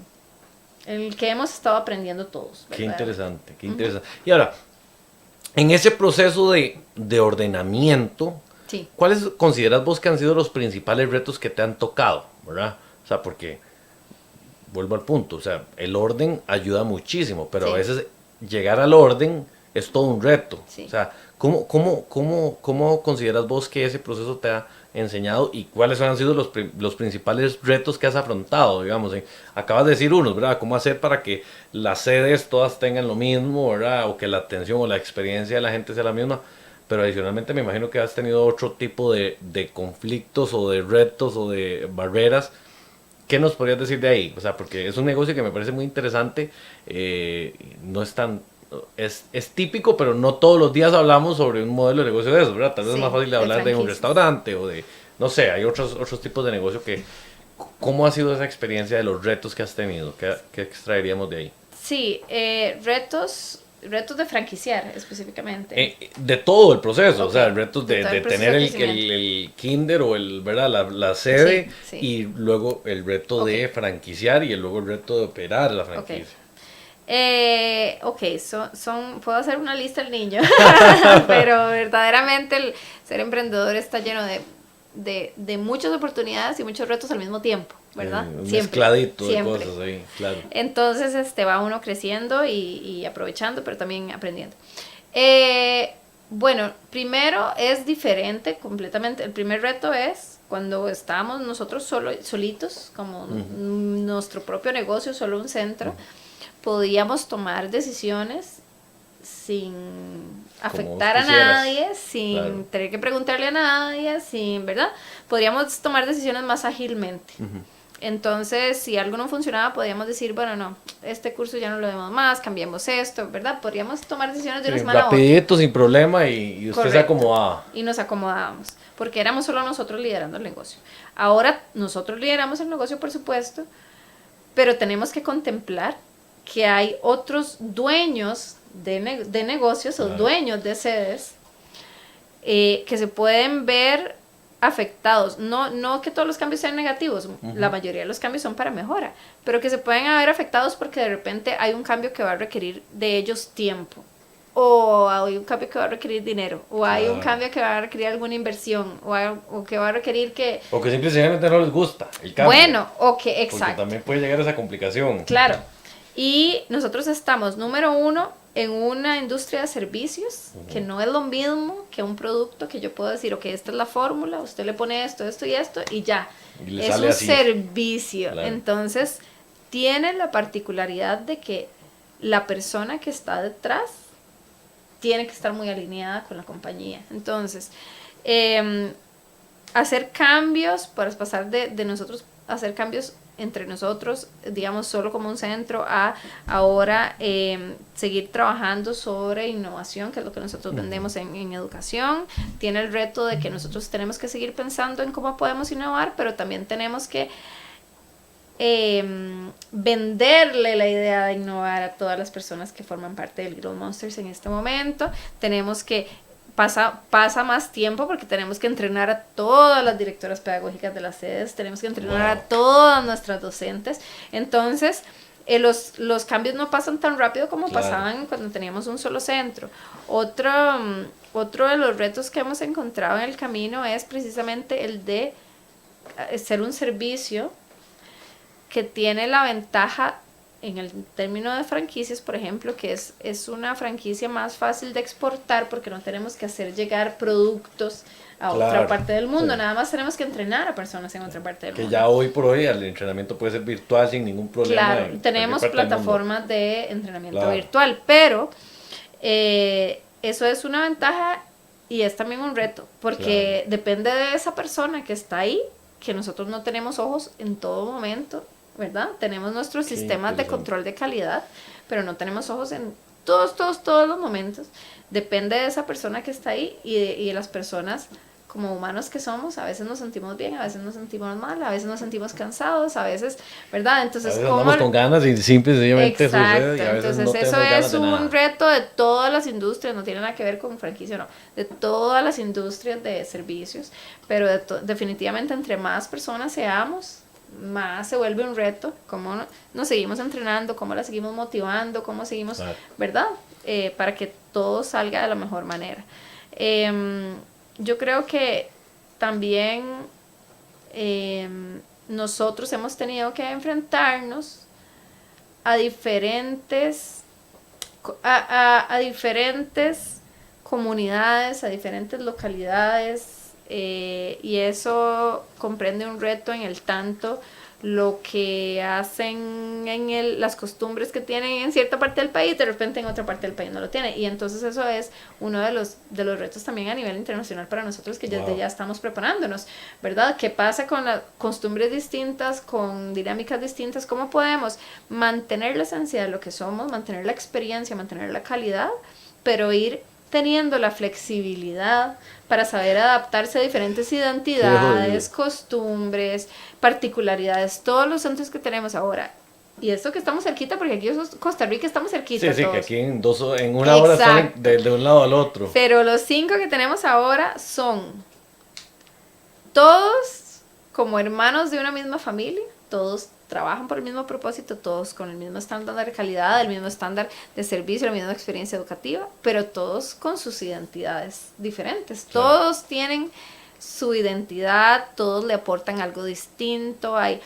aprendiendo todos, ¿verdad? Qué interesante, qué interesante. Y ahora, en ese proceso de ordenamiento, sí. ¿Cuáles consideras vos que han sido los principales retos que te han tocado, verdad? O sea, porque, vuelvo al punto, o sea, el orden ayuda muchísimo, pero a veces llegar al orden es todo un reto. Sí. O sea, ¿cómo consideras vos que ese proceso te ha enseñado y cuáles han sido los principales retos que has afrontado, digamos? Acabas de decir unos, ¿verdad? ¿Cómo hacer para que las sedes todas tengan lo mismo, ¿verdad? O que la atención o la experiencia de la gente sea la misma. Pero adicionalmente me imagino que has tenido otro tipo de conflictos o de retos o de barreras. ¿Qué nos podrías decir de ahí? O sea, porque es un negocio que me parece muy interesante. No es tan... Es típico, pero no todos los días hablamos sobre un modelo de negocio de eso, ¿verdad? Tal vez es más fácil de hablar de un restaurante o de... No sé, hay otros tipos de negocio que... ¿Cómo ha sido esa experiencia de los retos que has tenido? ¿Qué extraeríamos de ahí? Sí, retos de franquiciar específicamente. De todo el proceso, Okay. O sea, retos de tener el kinder o ¿verdad? La sede, sí. Y luego el reto de franquiciar y luego el reto de operar la franquicia. Puedo hacer una lista del niño, pero verdaderamente el ser emprendedor está lleno de muchas oportunidades y muchos retos al mismo tiempo, ¿verdad? Mezcladito de cosas ahí, claro. Entonces va uno creciendo y aprovechando, pero también aprendiendo. Bueno, primero es diferente completamente. El primer reto es cuando estábamos nosotros solitos, como nuestro propio negocio, solo un centro, podíamos tomar decisiones sin Como afectar vos a quisieras. nadie, sin Claro. tener que preguntarle a nadie, sin, ¿verdad? Podríamos tomar decisiones más ágilmente. Entonces, si algo no funcionaba, podríamos decir, bueno, no, este curso ya no lo demos más, cambiemos esto, ¿verdad? Podríamos tomar decisiones de una Sí, semana a otra. rapidito, sin problema, y usted se Correcto. acomodaba. Y nos acomodábamos, porque éramos solo nosotros liderando el negocio. Ahora nosotros lideramos el negocio, por supuesto, pero tenemos que contemplar que hay otros dueños de negocios o Claro. dueños de sedes que se pueden ver afectados. No que todos los cambios sean negativos, la mayoría de los cambios son para mejora, pero que se pueden haber afectados porque de repente hay un cambio que va a requerir de ellos tiempo, o hay un cambio que va a requerir dinero, o hay un Claro. cambio que va a requerir alguna inversión, o que va a requerir que... O que simplemente no les gusta el cambio. Bueno, ok, Porque exacto. también puede llegar a esa complicación. Claro. Y nosotros estamos, número uno, en una industria de servicios, que no es lo mismo que un producto que yo puedo decir, ok, esta es la fórmula, usted le pone esto, esto y esto, y ya. Y le Es sale un así. servicio. Claro. Entonces, tiene la particularidad de que la persona que está detrás tiene que estar muy alineada con la compañía. Entonces, hacer cambios, para pasar de nosotros, hacer cambios entre nosotros, digamos, solo como un centro, a ahora seguir trabajando sobre innovación, que es lo que nosotros vendemos en educación. Tiene el reto de que nosotros tenemos que seguir pensando en cómo podemos innovar, pero también tenemos que venderle la idea de innovar a todas las personas que forman parte del Little Monsters en este momento. Tenemos que pasa más tiempo porque tenemos que entrenar a todas las directoras pedagógicas de las sedes, tenemos que entrenar a todas nuestras docentes. Entonces, los cambios no pasan tan rápido como pasaban cuando teníamos un solo centro. Otro de los retos que hemos encontrado en el camino es precisamente el de ser un servicio que tiene la ventaja en el término de franquicias, por ejemplo, que es una franquicia más fácil de exportar porque no tenemos que hacer llegar productos a otra parte del mundo, nada más tenemos que entrenar a personas en otra parte del mundo. Que ya hoy por hoy el entrenamiento puede ser virtual sin ningún problema. Claro, tenemos plataformas de entrenamiento virtual, pero eso es una ventaja y es también un reto, porque depende de esa persona que está ahí, que nosotros no tenemos ojos en todo momento, ¿verdad? Tenemos nuestros sistemas de control de calidad, pero no tenemos ojos en todos los momentos. Depende de esa persona que está ahí y de las personas como humanos que somos. A veces nos sentimos bien, a veces nos sentimos mal, a veces nos sentimos cansados, a veces, ¿verdad? Entonces, a veces andamos con ganas y simplemente exacto, sucede y a veces entonces no eso tenemos ganas es de un nada. reto de todas las industrias, no tiene nada que ver con franquicia, no, de todas las industrias de servicios, pero definitivamente entre más personas seamos, más se vuelve un reto, cómo nos seguimos entrenando, cómo la seguimos motivando, cómo seguimos, ¿verdad? Para que todo salga de la mejor manera. Yo creo que también nosotros hemos tenido que enfrentarnos a diferentes comunidades, a diferentes localidades, y eso comprende un reto en el tanto lo que hacen en las costumbres que tienen en cierta parte del país, de repente en otra parte del país no lo tiene, y entonces eso es uno de los retos también a nivel internacional para nosotros, que desde ya estamos preparándonos, ¿verdad? ¿Qué pasa con las costumbres distintas, con dinámicas distintas? ¿Cómo podemos mantener la esencia de lo que somos, mantener la experiencia, mantener la calidad, pero ir teniendo la flexibilidad para saber adaptarse a diferentes identidades, costumbres, particularidades, todos los centros que tenemos ahora? Y esto que estamos cerquita, porque aquí es Costa Rica, estamos cerquita. Sí, que aquí en una hora están de un lado al otro. Pero los 5 que tenemos ahora son todos como hermanos de una misma familia, todos trabajan por el mismo propósito, todos con el mismo estándar de calidad, el mismo estándar de servicio, la misma experiencia educativa, pero todos con sus identidades diferentes. Todos tienen su identidad, todos le aportan algo distinto. Hay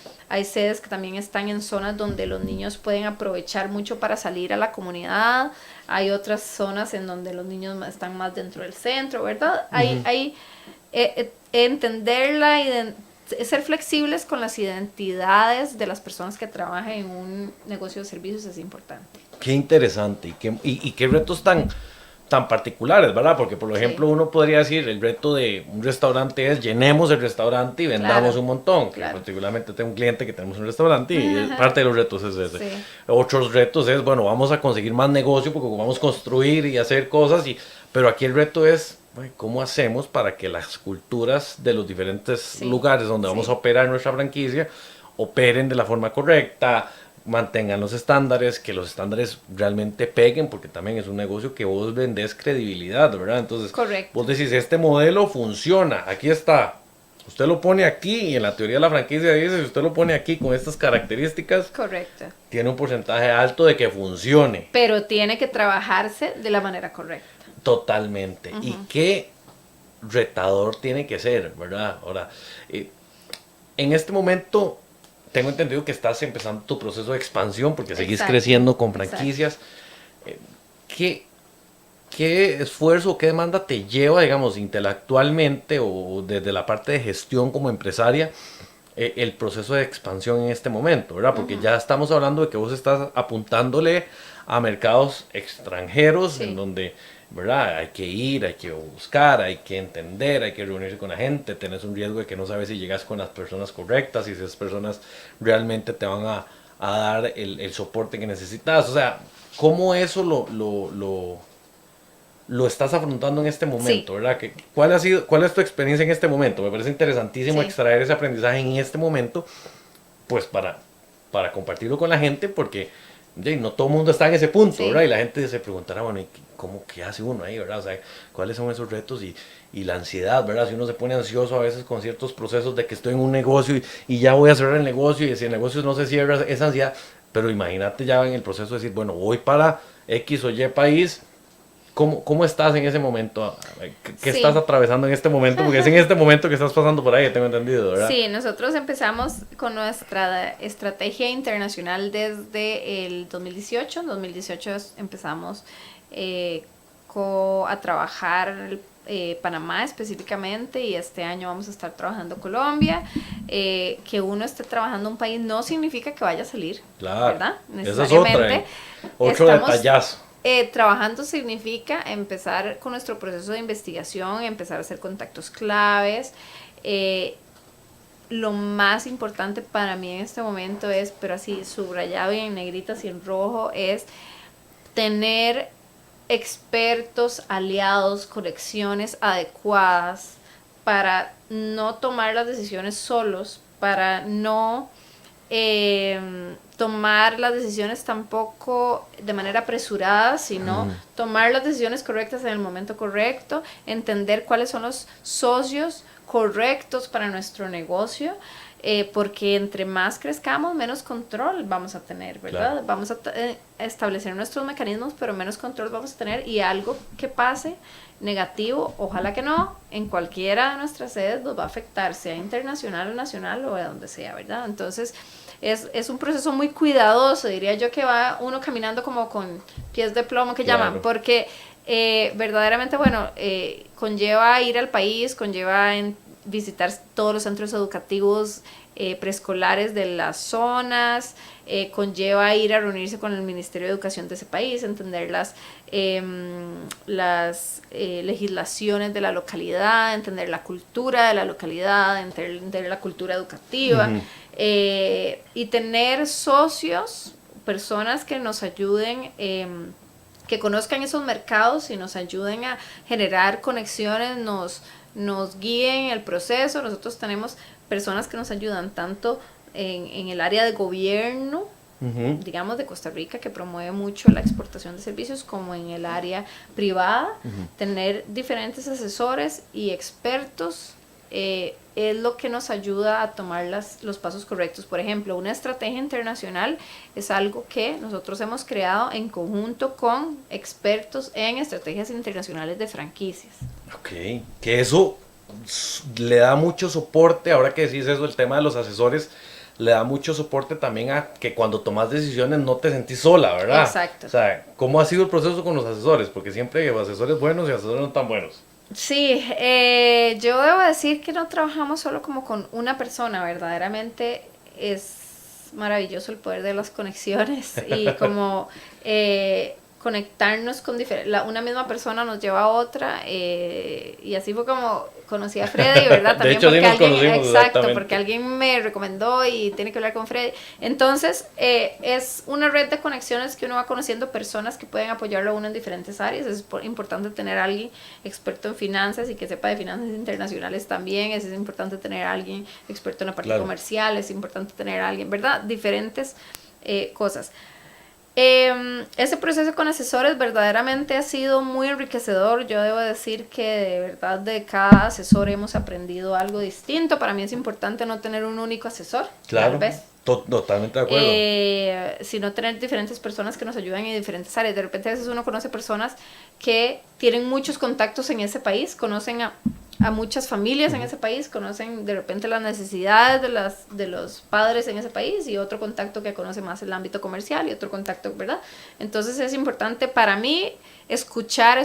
sedes que también están en zonas donde los niños pueden aprovechar mucho para salir a la comunidad. Hay otras zonas en donde los niños están más dentro del centro, ¿verdad? Hay entenderla, ser flexibles con las identidades de las personas que trabajan en un negocio de servicios es importante. Qué interesante y qué retos tan particulares, ¿verdad? Porque, por ejemplo, uno podría decir, el reto de un restaurante es llenemos el restaurante y vendamos un montón. Claro. Particularmente tengo un cliente que tenemos un restaurante y parte de los retos es ese. Sí. Otros retos es, bueno, vamos a conseguir más negocio porque vamos a construir y hacer cosas, pero aquí el reto es, bueno, ¿cómo hacemos para que las culturas de los diferentes lugares donde vamos a operar nuestra franquicia operen de la forma correcta, mantengan los estándares, que los estándares realmente peguen, porque también es un negocio que vos vendés credibilidad, ¿verdad? Entonces, correcto. Vos decís, este modelo funciona, aquí está, usted lo pone aquí, y en la teoría de la franquicia dice, si usted lo pone aquí con estas características, correcto, tiene un porcentaje alto de que funcione. pero tiene que trabajarse de la manera correcta. Totalmente. Y qué retador tiene que ser, ¿verdad? Ahora, en este momento tengo entendido que estás empezando tu proceso de expansión porque seguís creciendo con franquicias. ¿Qué esfuerzo, qué demanda te lleva, digamos, intelectualmente o desde la parte de gestión como empresaria, el proceso de expansión en este momento, ¿verdad? Porque ya estamos hablando de que vos estás apuntándole a mercados extranjeros en donde, ¿verdad? Hay que ir, hay que buscar, hay que entender, hay que reunirse con la gente, tenés un riesgo de que no sabes si llegas con las personas correctas y si esas personas realmente te van a dar el soporte que necesitas. O sea, ¿cómo eso lo estás afrontando en este momento, ¿verdad? ¿Cuál es tu experiencia en este momento? Me parece interesantísimo extraer ese aprendizaje en este momento, pues para compartirlo con la gente, porque no todo el mundo está en ese punto, ¿verdad? Y la gente se preguntará, bueno, ¿qué hace uno ahí, verdad? O sea, ¿cuáles son esos retos y la ansiedad, verdad? Si uno se pone ansioso a veces con ciertos procesos de que estoy en un negocio y ya voy a cerrar el negocio y si el negocio no se cierra, esa ansiedad. Pero imagínate ya en el proceso de decir, bueno, voy para X o Y país. ¿Cómo estás en ese momento? ¿Qué estás atravesando en este momento? Porque es en este momento que estás pasando por ahí, tengo entendido, ¿verdad? Sí, nosotros empezamos con nuestra estrategia internacional desde el 2018. En 2018 empezamos a trabajar Panamá específicamente y este año vamos a estar trabajando Colombia. Que uno esté trabajando en un país no significa que vaya a salir, claro, ¿verdad? Esa es otra, otro detallazo. Trabajando significa empezar con nuestro proceso de investigación, empezar a hacer contactos claves. Lo más importante para mí en este momento es, pero así subrayado y en negritas y en rojo, es tener expertos, aliados, conexiones adecuadas para no tomar las decisiones solos, para no tomar las decisiones tampoco de manera apresurada, sino tomar las decisiones correctas en el momento correcto, entender cuáles son los socios correctos para nuestro negocio, porque entre más crezcamos, menos control vamos a tener, ¿verdad? Claro. Vamos a establecer nuestros mecanismos, pero menos control vamos a tener, y algo que pase negativo, ojalá que no, en cualquiera de nuestras sedes nos va a afectar, sea internacional o nacional o de donde sea, ¿verdad? Entonces, es un proceso muy cuidadoso, diría yo, que va uno caminando como con pies de plomo, que llaman, porque verdaderamente, bueno, conlleva ir al país, conlleva visitar todos los centros educativos preescolares de las zonas, conlleva ir a reunirse con el Ministerio de Educación de ese país, entender las legislaciones de la localidad, entender la cultura de la localidad, entender la cultura educativa, y tener socios, personas que nos ayuden, que conozcan esos mercados y nos ayuden a generar conexiones, nos guíen el proceso. Nosotros tenemos personas que nos ayudan tanto en el área de gobierno, digamos, de Costa Rica, que promueve mucho la exportación de servicios, como en el área privada. Tener diferentes asesores y expertos es lo que nos ayuda a tomar los pasos correctos. Por ejemplo, una estrategia internacional es algo que nosotros hemos creado en conjunto con expertos en estrategias internacionales de franquicias. Ok, que eso le da mucho soporte, ahora que decís eso, el tema de los asesores, le da mucho soporte también a que cuando tomas decisiones no te sentís sola, ¿verdad? Exacto. O sea, ¿cómo ha sido el proceso con los asesores? Porque siempre hay asesores buenos y asesores no tan buenos. Sí, yo debo decir que no trabajamos solo como con una persona, verdaderamente es es maravilloso el poder de las conexiones y como conectarnos con una misma persona nos lleva a otra, y así fue como conocí a Freddy, ¿verdad? También de hecho, porque sí nos conocimos, exacto, porque alguien me recomendó y tiene que hablar con Freddy. Entonces, es una red de conexiones que uno va conociendo personas que pueden apoyarlo a uno en diferentes áreas. Es importante tener a alguien experto en finanzas y que sepa de finanzas internacionales también. Es importante tener a alguien experto en la parte comercial, es importante tener a alguien, ¿verdad? Diferentes cosas. Ese proceso con asesores verdaderamente ha sido muy enriquecedor. Yo debo decir que de verdad de cada asesor hemos aprendido algo distinto. Para mí es importante no tener un único asesor, claro, tal vez. Totalmente de acuerdo. Sino tener diferentes personas que nos ayudan en diferentes áreas. De repente a veces uno conoce personas que tienen muchos contactos en ese país, conocen a muchas familias en ese país, conocen de repente las necesidades de los padres en ese país, y otro contacto que conoce más el ámbito comercial y otro contacto, ¿verdad? Entonces es importante para mí escuchar,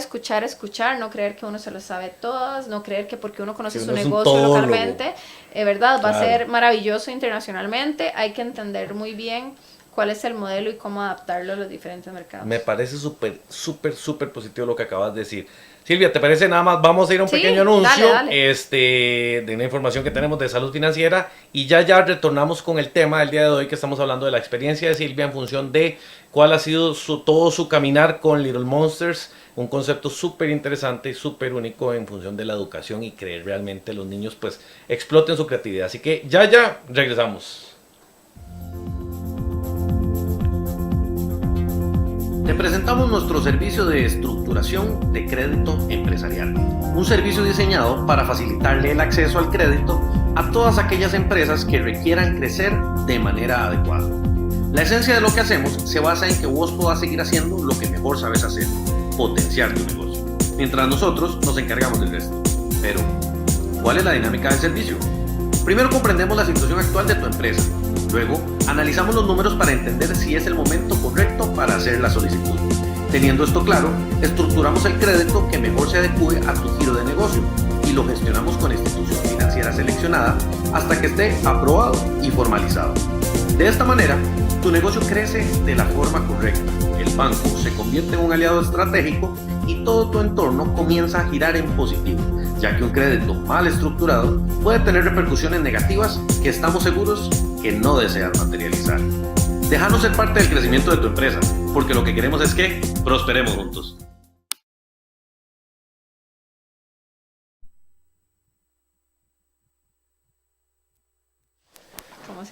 no creer que uno se lo sabe todas, no creer que porque uno conoce su negocio localmente, ¿verdad? Va a ser maravilloso internacionalmente. Hay que entender muy bien cuál es el modelo y cómo adaptarlo a los diferentes mercados. Me parece súper positivo lo que acabas de decir. Silvia, ¿te parece? Nada más vamos a ir a un pequeño anuncio dale. De una información que tenemos de salud financiera, y ya retornamos con el tema del día de hoy, que estamos hablando de la experiencia de Silvia en función de cuál ha sido todo su caminar con Little Monsters, un concepto súper interesante y súper único en función de la educación y que realmente los niños pues exploten su creatividad. Así que ya regresamos. Te presentamos nuestro servicio de estructuración de crédito empresarial, un servicio diseñado para facilitarle el acceso al crédito a todas aquellas empresas que requieran crecer de manera adecuada. La esencia de lo que hacemos se basa en que vos puedas seguir haciendo lo que mejor sabes hacer, potenciar tu negocio, mientras nosotros nos encargamos del resto. Pero, ¿cuál es la dinámica del servicio? Primero comprendemos la situación actual de tu empresa. Luego, analizamos los números para entender si es el momento correcto para hacer la solicitud. Teniendo esto claro, estructuramos el crédito que mejor se adecue a tu giro de negocio y lo gestionamos con la institución financiera seleccionada hasta que esté aprobado y formalizado. De esta manera, tu negocio crece de la forma correcta, el banco se convierte en un aliado estratégico y todo tu entorno comienza a girar en positivo, ya que un crédito mal estructurado puede tener repercusiones negativas que estamos seguros que no deseas materializar. Déjanos ser parte del crecimiento de tu empresa, porque lo que queremos es que prosperemos juntos.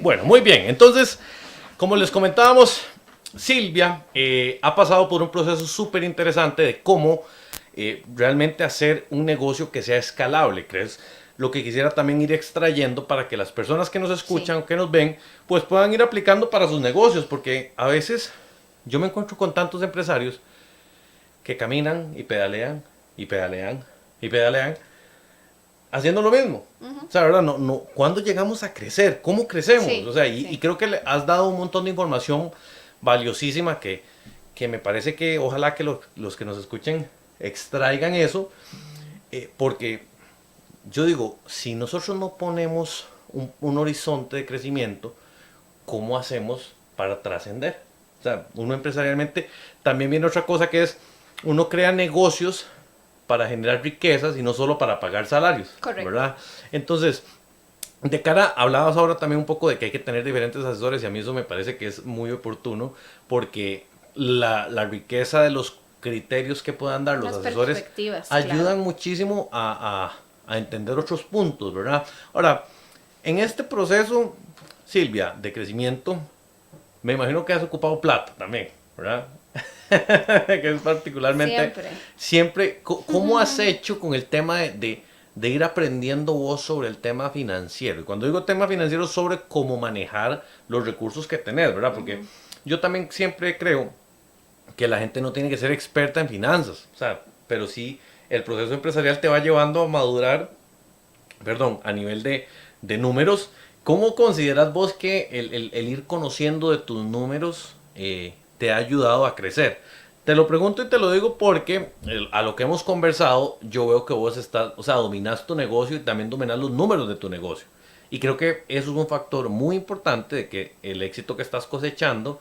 Bueno, muy bien. Entonces, como les comentábamos, Silvia ha pasado por un proceso súper interesante de cómo realmente hacer un negocio que sea escalable, ¿crees? Lo que quisiera también ir extrayendo para que las personas que nos escuchan o que nos ven, pues puedan ir aplicando para sus negocios, porque a veces yo me encuentro con tantos empresarios que caminan y pedalean, haciendo lo mismo. O sea, ¿verdad? ¿Cuándo llegamos a crecer? ¿Cómo crecemos? Sí, o sea, y creo que le has dado un montón de información valiosísima que me parece que ojalá que los que nos escuchen extraigan eso, porque yo digo, si nosotros no ponemos un horizonte de crecimiento, ¿cómo hacemos para trascender? O sea, uno empresarialmente también viene otra cosa que es, uno crea negocios para generar riquezas y no solo para pagar salarios. Correcto. ¿Verdad? Entonces, de cara, hablabas ahora también un poco de que hay que tener diferentes asesores, y a mí eso me parece que es muy oportuno, porque la riqueza de los criterios que puedan dar los asesores ayudan muchísimo a entender otros puntos, ¿verdad? Ahora, en este proceso, Silvia, de crecimiento, me imagino que has ocupado plata también, ¿verdad? Que es particularmente... Siempre. ¿Cómo has hecho con el tema de ir aprendiendo vos sobre el tema financiero? Y cuando digo tema financiero, sobre cómo manejar los recursos que tenés, ¿verdad? Porque yo también siempre creo que la gente no tiene que ser experta en finanzas, o sea, pero sí el proceso empresarial te va llevando a madurar, a nivel de números. ¿Cómo consideras vos que el ir conociendo de tus números te ha ayudado a crecer? Te lo pregunto y te lo digo porque a lo que hemos conversado, yo veo que vos dominás tu negocio y también dominás los números de tu negocio. Y creo que eso es un factor muy importante de que el éxito que estás cosechando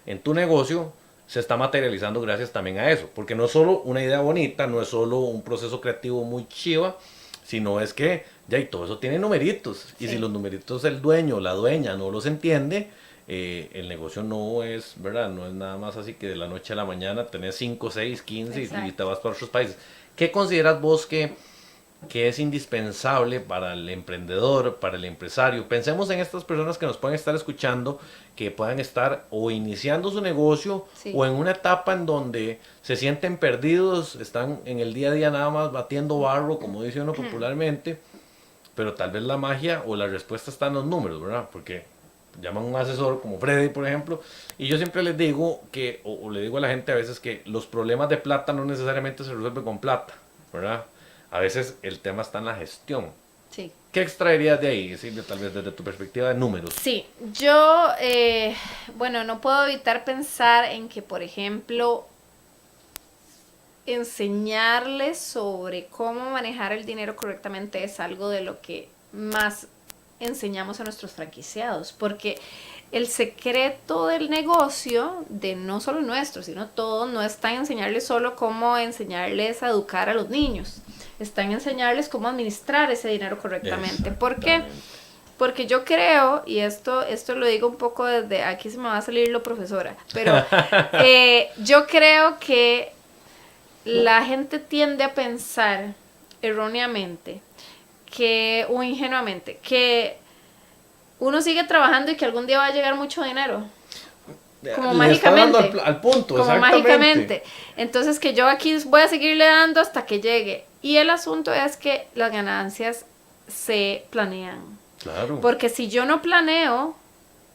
en tu negocio se está materializando gracias también a eso. Porque no es solo una idea bonita, no es solo un proceso creativo muy chiva, sino es que ya y todo eso tiene numeritos. Y si los numeritos el dueño o la dueña no los entiende, el negocio no es, ¿verdad? No es nada más así que de la noche a la mañana tenés 5, 6, 15 y te vas para otros países. ¿Qué consideras vos que es indispensable para el emprendedor, para el empresario? Pensemos en estas personas que nos pueden estar escuchando, que puedan estar o iniciando su negocio o en una etapa en donde se sienten perdidos, están en el día a día nada más batiendo barro, como dice uno popularmente, pero tal vez la magia o la respuesta está en los números, ¿verdad? Porque llaman a un asesor como Freddy, por ejemplo, y yo siempre les digo que, o le digo a la gente a veces que los problemas de plata no necesariamente se resuelven con plata, ¿verdad? A veces el tema está en la gestión. Sí. ¿Qué extraerías de ahí, Silvia, tal vez desde tu perspectiva de números? Sí, yo, bueno, no puedo evitar pensar en que, por ejemplo, enseñarles sobre cómo manejar el dinero correctamente es algo de lo que más enseñamos a nuestros franquiciados, porque el secreto del negocio, de no solo nuestro, sino todo, no está en enseñarles solo cómo enseñarles a educar a los niños, está en enseñarles cómo administrar ese dinero correctamente. ¿Por qué? Porque yo creo, y esto lo digo un poco desde, aquí se me va a salir lo profesora, pero yo creo que la gente tiende a pensar erróneamente o ingenuamente que uno sigue trabajando y que algún día va a llegar mucho dinero. Como mágicamente. Está dando al punto, como mágicamente. Entonces que yo aquí voy a seguirle dando hasta que llegue. Y el asunto es que las ganancias se planean. Claro. Porque si yo no planeo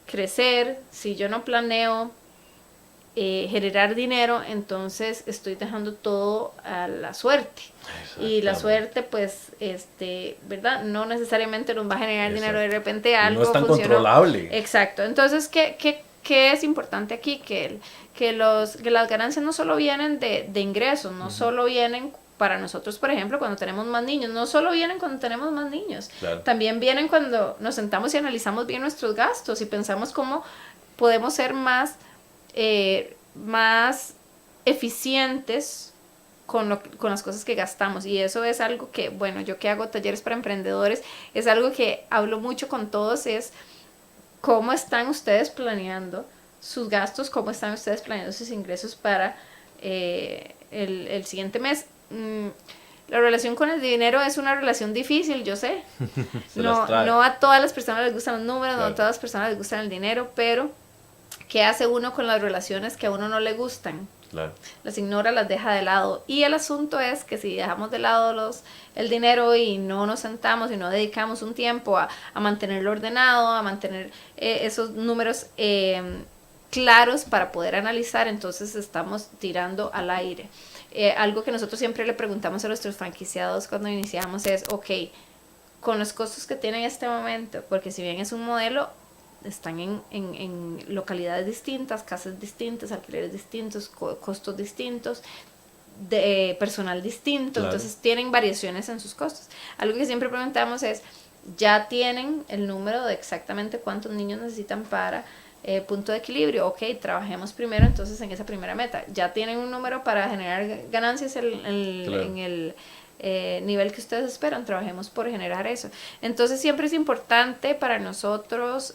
crecer, si yo no planeo generar dinero, entonces estoy dejando todo a la suerte. Y la suerte, pues, ¿verdad? No necesariamente nos va a generar dinero de repente, algo no es tan funcionó. Controlable. Exacto. Entonces, ¿qué es importante aquí? Que las ganancias no solo vienen de ingresos, no solo vienen para nosotros, por ejemplo, cuando tenemos más niños, no solo vienen cuando tenemos más niños, también vienen cuando nos sentamos y analizamos bien nuestros gastos y pensamos cómo podemos ser más eficientes con las cosas que gastamos. Y eso es algo que, bueno, yo que hago talleres para emprendedores, es algo que hablo mucho con todos, es cómo están ustedes planeando sus gastos, cómo están ustedes planeando sus ingresos para el siguiente mes. La relación con el dinero es una relación difícil, yo sé. No a todas las personas les gustan los números, no a todas las personas les gustan el dinero, pero ¿qué hace uno con las relaciones que a uno no le gustan? Claro. Las ignora, las deja de lado. Y el asunto es que si dejamos de lado el dinero y no nos sentamos y no dedicamos un tiempo a mantenerlo ordenado, a mantener esos números claros para poder analizar, entonces estamos tirando al aire. Algo que nosotros siempre le preguntamos a nuestros franquiciados cuando iniciamos es, ok, con los costos que tienen en este momento, porque si bien es un modelo, están en localidades distintas, casas distintas, alquileres distintos, costos distintos, de personal distinto, entonces tienen variaciones en sus costos. Algo que siempre preguntamos es, ¿ya tienen el número de exactamente cuántos niños necesitan para punto de equilibrio? Ok, trabajemos primero entonces en esa primera meta. ¿Ya tienen un número para generar ganancias en el nivel que ustedes esperan? Trabajemos por generar eso. Entonces siempre es importante para nosotros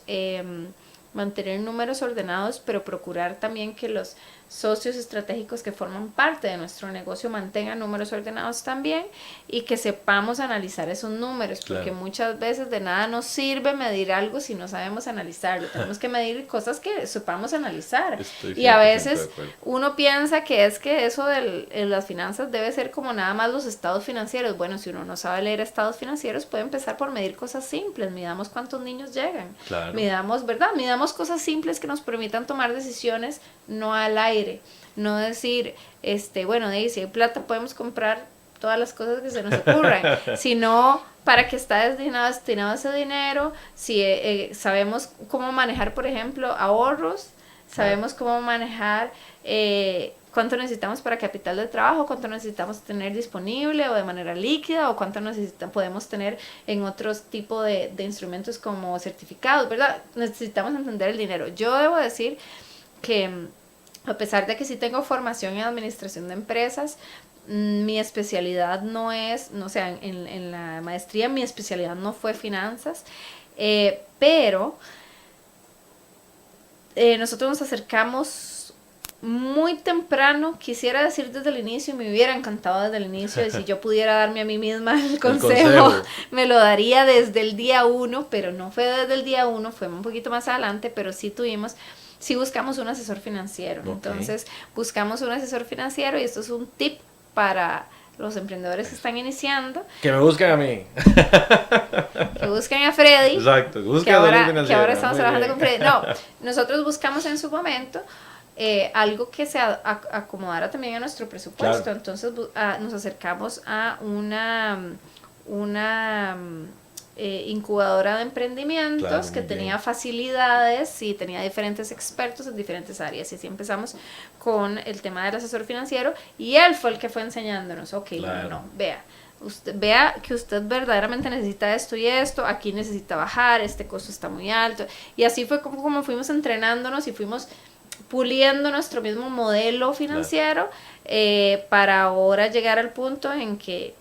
mantener números ordenados, pero procurar también que los socios estratégicos que forman parte de nuestro negocio mantengan números ordenados también y que sepamos analizar esos números, porque muchas veces de nada nos sirve medir algo si no sabemos analizarlo. Tenemos que medir cosas que sepamos analizar. Y a veces uno piensa que eso de las finanzas debe ser como nada más los estados financieros. Bueno, si uno no sabe leer estados financieros, puede empezar por medir cosas simples. Midamos cuántos niños llegan. Midamos, ¿verdad? Midamos cosas simples que nos permitan tomar decisiones no al aire. No decir, bueno, si hay plata podemos comprar todas las cosas que se nos ocurran, sino para qué está destinado ese dinero, si sabemos cómo manejar, por ejemplo, ahorros, sabemos cómo manejar cuánto necesitamos para capital de trabajo, cuánto necesitamos tener disponible o de manera líquida, o cuánto podemos tener en otros tipos de instrumentos como certificados, ¿verdad? Necesitamos entender el dinero. Yo debo decir que a pesar de que sí tengo formación en administración de empresas, mi especialidad no es, no sé, en la maestría mi especialidad no fue finanzas, pero nosotros nos acercamos muy temprano, quisiera decir desde el inicio, me hubiera encantado desde el inicio, y si yo pudiera darme a mí misma el consejo, me lo daría desde el día 1, pero no fue desde el día 1, fue un poquito más adelante, pero sí buscamos un asesor financiero. Okay. Entonces buscamos un asesor financiero, y esto es un tip para los emprendedores que están iniciando. Que me busquen a mí. Que busquen a Freddy. Exacto, que ahora estamos trabajando con Freddy. No, nosotros buscamos en su momento algo que se acomodara también a nuestro presupuesto. Claro. Entonces nos acercamos a una incubadora de emprendimientos, claro, que tenía facilidades y tenía diferentes expertos en diferentes áreas, y así empezamos con el tema del asesor financiero, y él fue el que fue enseñándonos, claro. No, vea que usted verdaderamente necesita esto y esto, aquí necesita bajar, este costo está muy alto, y así fue como fuimos entrenándonos y fuimos puliendo nuestro mismo modelo financiero, claro. Para ahora llegar al punto en que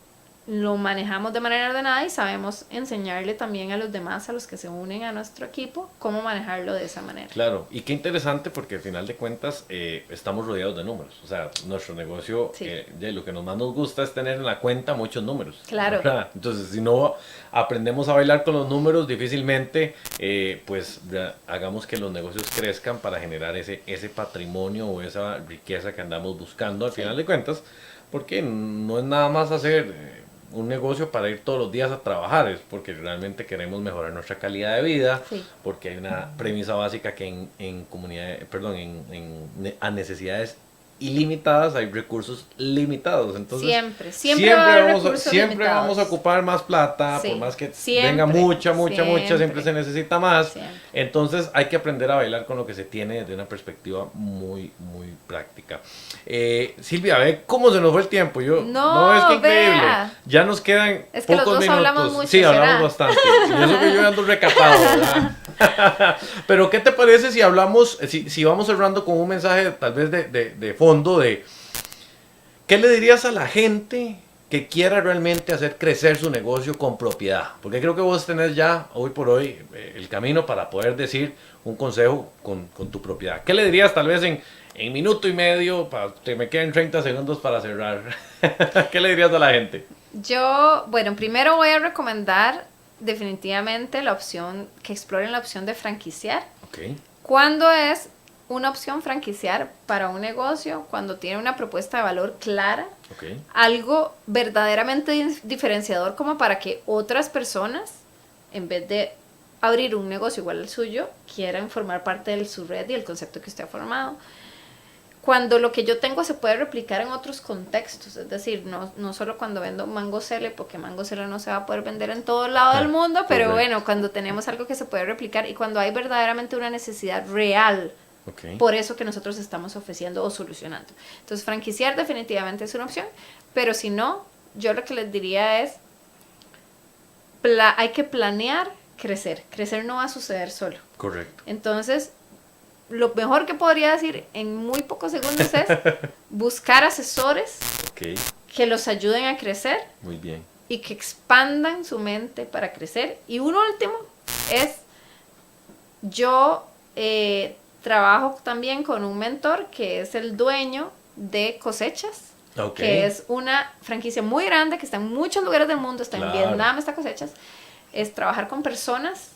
lo manejamos de manera ordenada y sabemos enseñarle también a los demás, a los que se unen a nuestro equipo, cómo manejarlo de esa manera. Claro, y qué interesante, porque al final de cuentas estamos rodeados de números. O sea, nuestro negocio, sí. Lo que más nos gusta es tener en la cuenta muchos números. Claro. ¿Verdad? Entonces, si no aprendemos a bailar con los números, difícilmente hagamos que los negocios crezcan para generar ese patrimonio o esa riqueza que andamos buscando al final de cuentas, porque no es nada más hacer un negocio para ir todos los días a trabajar, es porque realmente queremos mejorar nuestra calidad de vida, sí. Porque hay una premisa básica que a necesidades ilimitadas hay recursos limitados. Entonces siempre vamos a ocupar más plata, sí. Por más que venga mucha, siempre se necesita más. Siempre. Entonces hay que aprender a bailar con lo que se tiene desde una perspectiva muy, muy práctica. Silvia, ve cómo se nos fue el tiempo. No, es que increíble. Vea. Ya nos quedan es que pocos los dos minutos. Hablamos mucho, sí, hablamos bastante. Y eso que yo ando recatado, ¿verdad? Pero ¿qué te parece si hablamos, si vamos cerrando con un mensaje tal vez de fondo de qué le dirías a la gente que quiera realmente hacer crecer su negocio con propiedad? Porque creo que vos tenés ya hoy por hoy el camino para poder decir un consejo con tu propiedad. ¿Qué le dirías tal vez en minuto y medio, para que me queden 30 segundos para cerrar? ¿Qué le dirías a la gente? Primero voy a recomendar definitivamente que exploren la opción de franquiciar. Okay. ¿Cuándo es una opción franquiciar para un negocio? Cuando tiene una propuesta de valor clara, okay. Algo verdaderamente diferenciador, como para que otras personas, en vez de abrir un negocio igual al suyo, quieran formar parte de su red y el concepto que usted ha formado. Cuando lo que yo tengo se puede replicar en otros contextos, es decir, no solo cuando vendo Mango Cele, porque Mango Cele no se va a poder vender en todo lado del mundo, pero bueno, cuando tenemos algo que se puede replicar y cuando hay verdaderamente una necesidad real, okay. Por eso que nosotros estamos ofreciendo o solucionando. Entonces, franquiciar definitivamente es una opción, pero si no, yo lo que les diría es, hay que planear crecer. Crecer no va a suceder solo. Correcto. Entonces, lo mejor que podría decir en muy pocos segundos es buscar asesores, okay. Que los ayuden a crecer. Muy bien. Y que expandan su mente para crecer. Y un último es, yo trabajo también con un mentor que es el dueño de Cosechas, okay. Que es una franquicia muy grande que está en muchos lugares del mundo, está en Vietnam, está Cosechas. Es trabajar con personas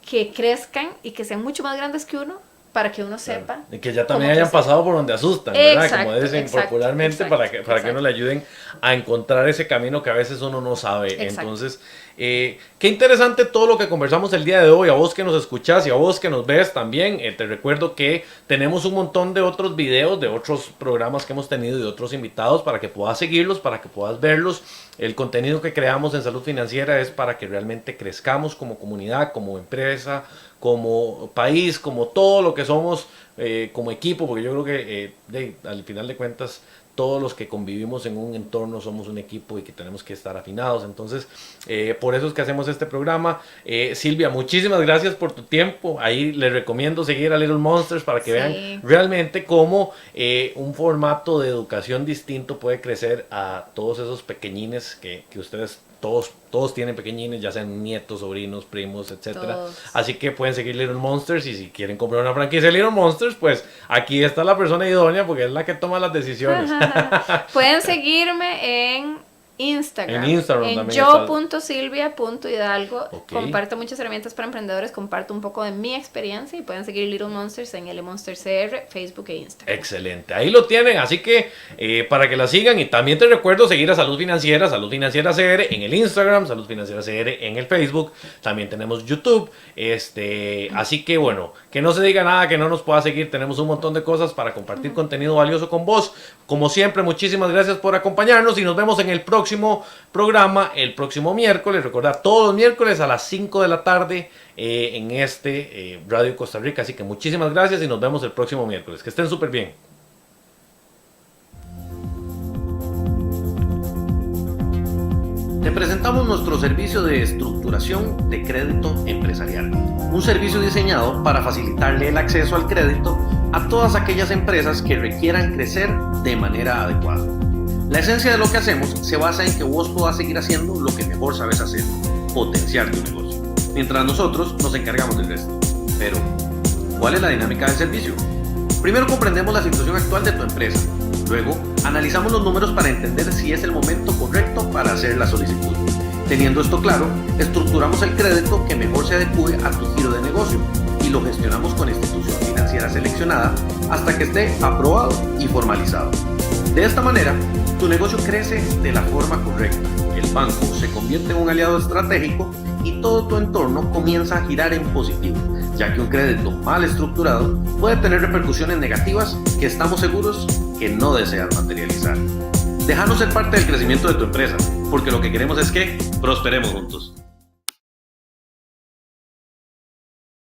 que crezcan y que sean mucho más grandes que uno, para que uno sepa. Y que ya también hayan pasado por donde asustan, ¿verdad? Exacto, como dicen popularmente, para que uno le ayuden a encontrar ese camino que a veces uno no sabe. Exacto. Entonces, qué interesante todo lo que conversamos el día de hoy. A vos que nos escuchás y a vos que nos ves también, te recuerdo que tenemos un montón de otros videos, de otros programas que hemos tenido y de otros invitados para que puedas seguirlos, para que puedas verlos. El contenido que creamos en Salud Financiera es para que realmente crezcamos como comunidad, como empresa, como país, como todo lo que somos, como equipo, porque yo creo que al final de cuentas todos los que convivimos en un entorno somos un equipo y que tenemos que estar afinados. Entonces, por eso es que hacemos este programa. Silvia, muchísimas gracias por tu tiempo. Ahí les recomiendo seguir a Little Monsters para que vean realmente cómo un formato de educación distinto puede crecer a todos esos pequeñines que ustedes todos tienen pequeñines, ya sean nietos, sobrinos, primos, etcétera. Así que pueden seguir Little Monsters, y si quieren comprar una franquicia de Little Monsters, pues aquí está la persona idónea porque es la que toma las decisiones. Pueden seguirme en Instagram, en yo.silvia.hidalgo. Comparto muchas herramientas para emprendedores, comparto un poco de mi experiencia, y pueden seguir Little Monsters en LMonsterCR, Facebook e Instagram. Excelente, ahí lo tienen, así que para que la sigan. Y también te recuerdo seguir a Salud Financiera CR en el Instagram, Salud Financiera CR en el Facebook. También tenemos YouTube, así que bueno, que no se diga nada que no nos pueda seguir. Tenemos un montón de cosas para compartir contenido valioso con vos. Como siempre, muchísimas gracias por acompañarnos y nos vemos en el próximo programa, el próximo miércoles. Recordad, todos los miércoles a las 5 de la tarde en Radio Costa Rica. Así que muchísimas gracias y nos vemos el próximo miércoles. Que estén súper bien. Te presentamos nuestro servicio de estructuración de crédito empresarial. Un servicio diseñado para facilitarle el acceso al crédito a todas aquellas empresas que requieran crecer de manera adecuada. La esencia de lo que hacemos se basa en que vos puedas seguir haciendo lo que mejor sabes hacer, potenciar tu negocio, mientras nosotros nos encargamos del resto. Pero, ¿cuál es la dinámica del servicio? Primero comprendemos la situación actual de tu empresa. Luego, analizamos los números para entender si es el momento correcto para hacer la solicitud. Teniendo esto claro, estructuramos el crédito que mejor se adecue a tu giro de negocio y lo gestionamos con institución financiera seleccionada hasta que esté aprobado y formalizado. De esta manera, tu negocio crece de la forma correcta, el banco se convierte en un aliado estratégico y todo tu entorno comienza a girar en positivo, ya que un crédito mal estructurado puede tener repercusiones negativas que estamos seguros que no deseas materializar. Déjanos ser parte del crecimiento de tu empresa, porque lo que queremos es que prosperemos juntos.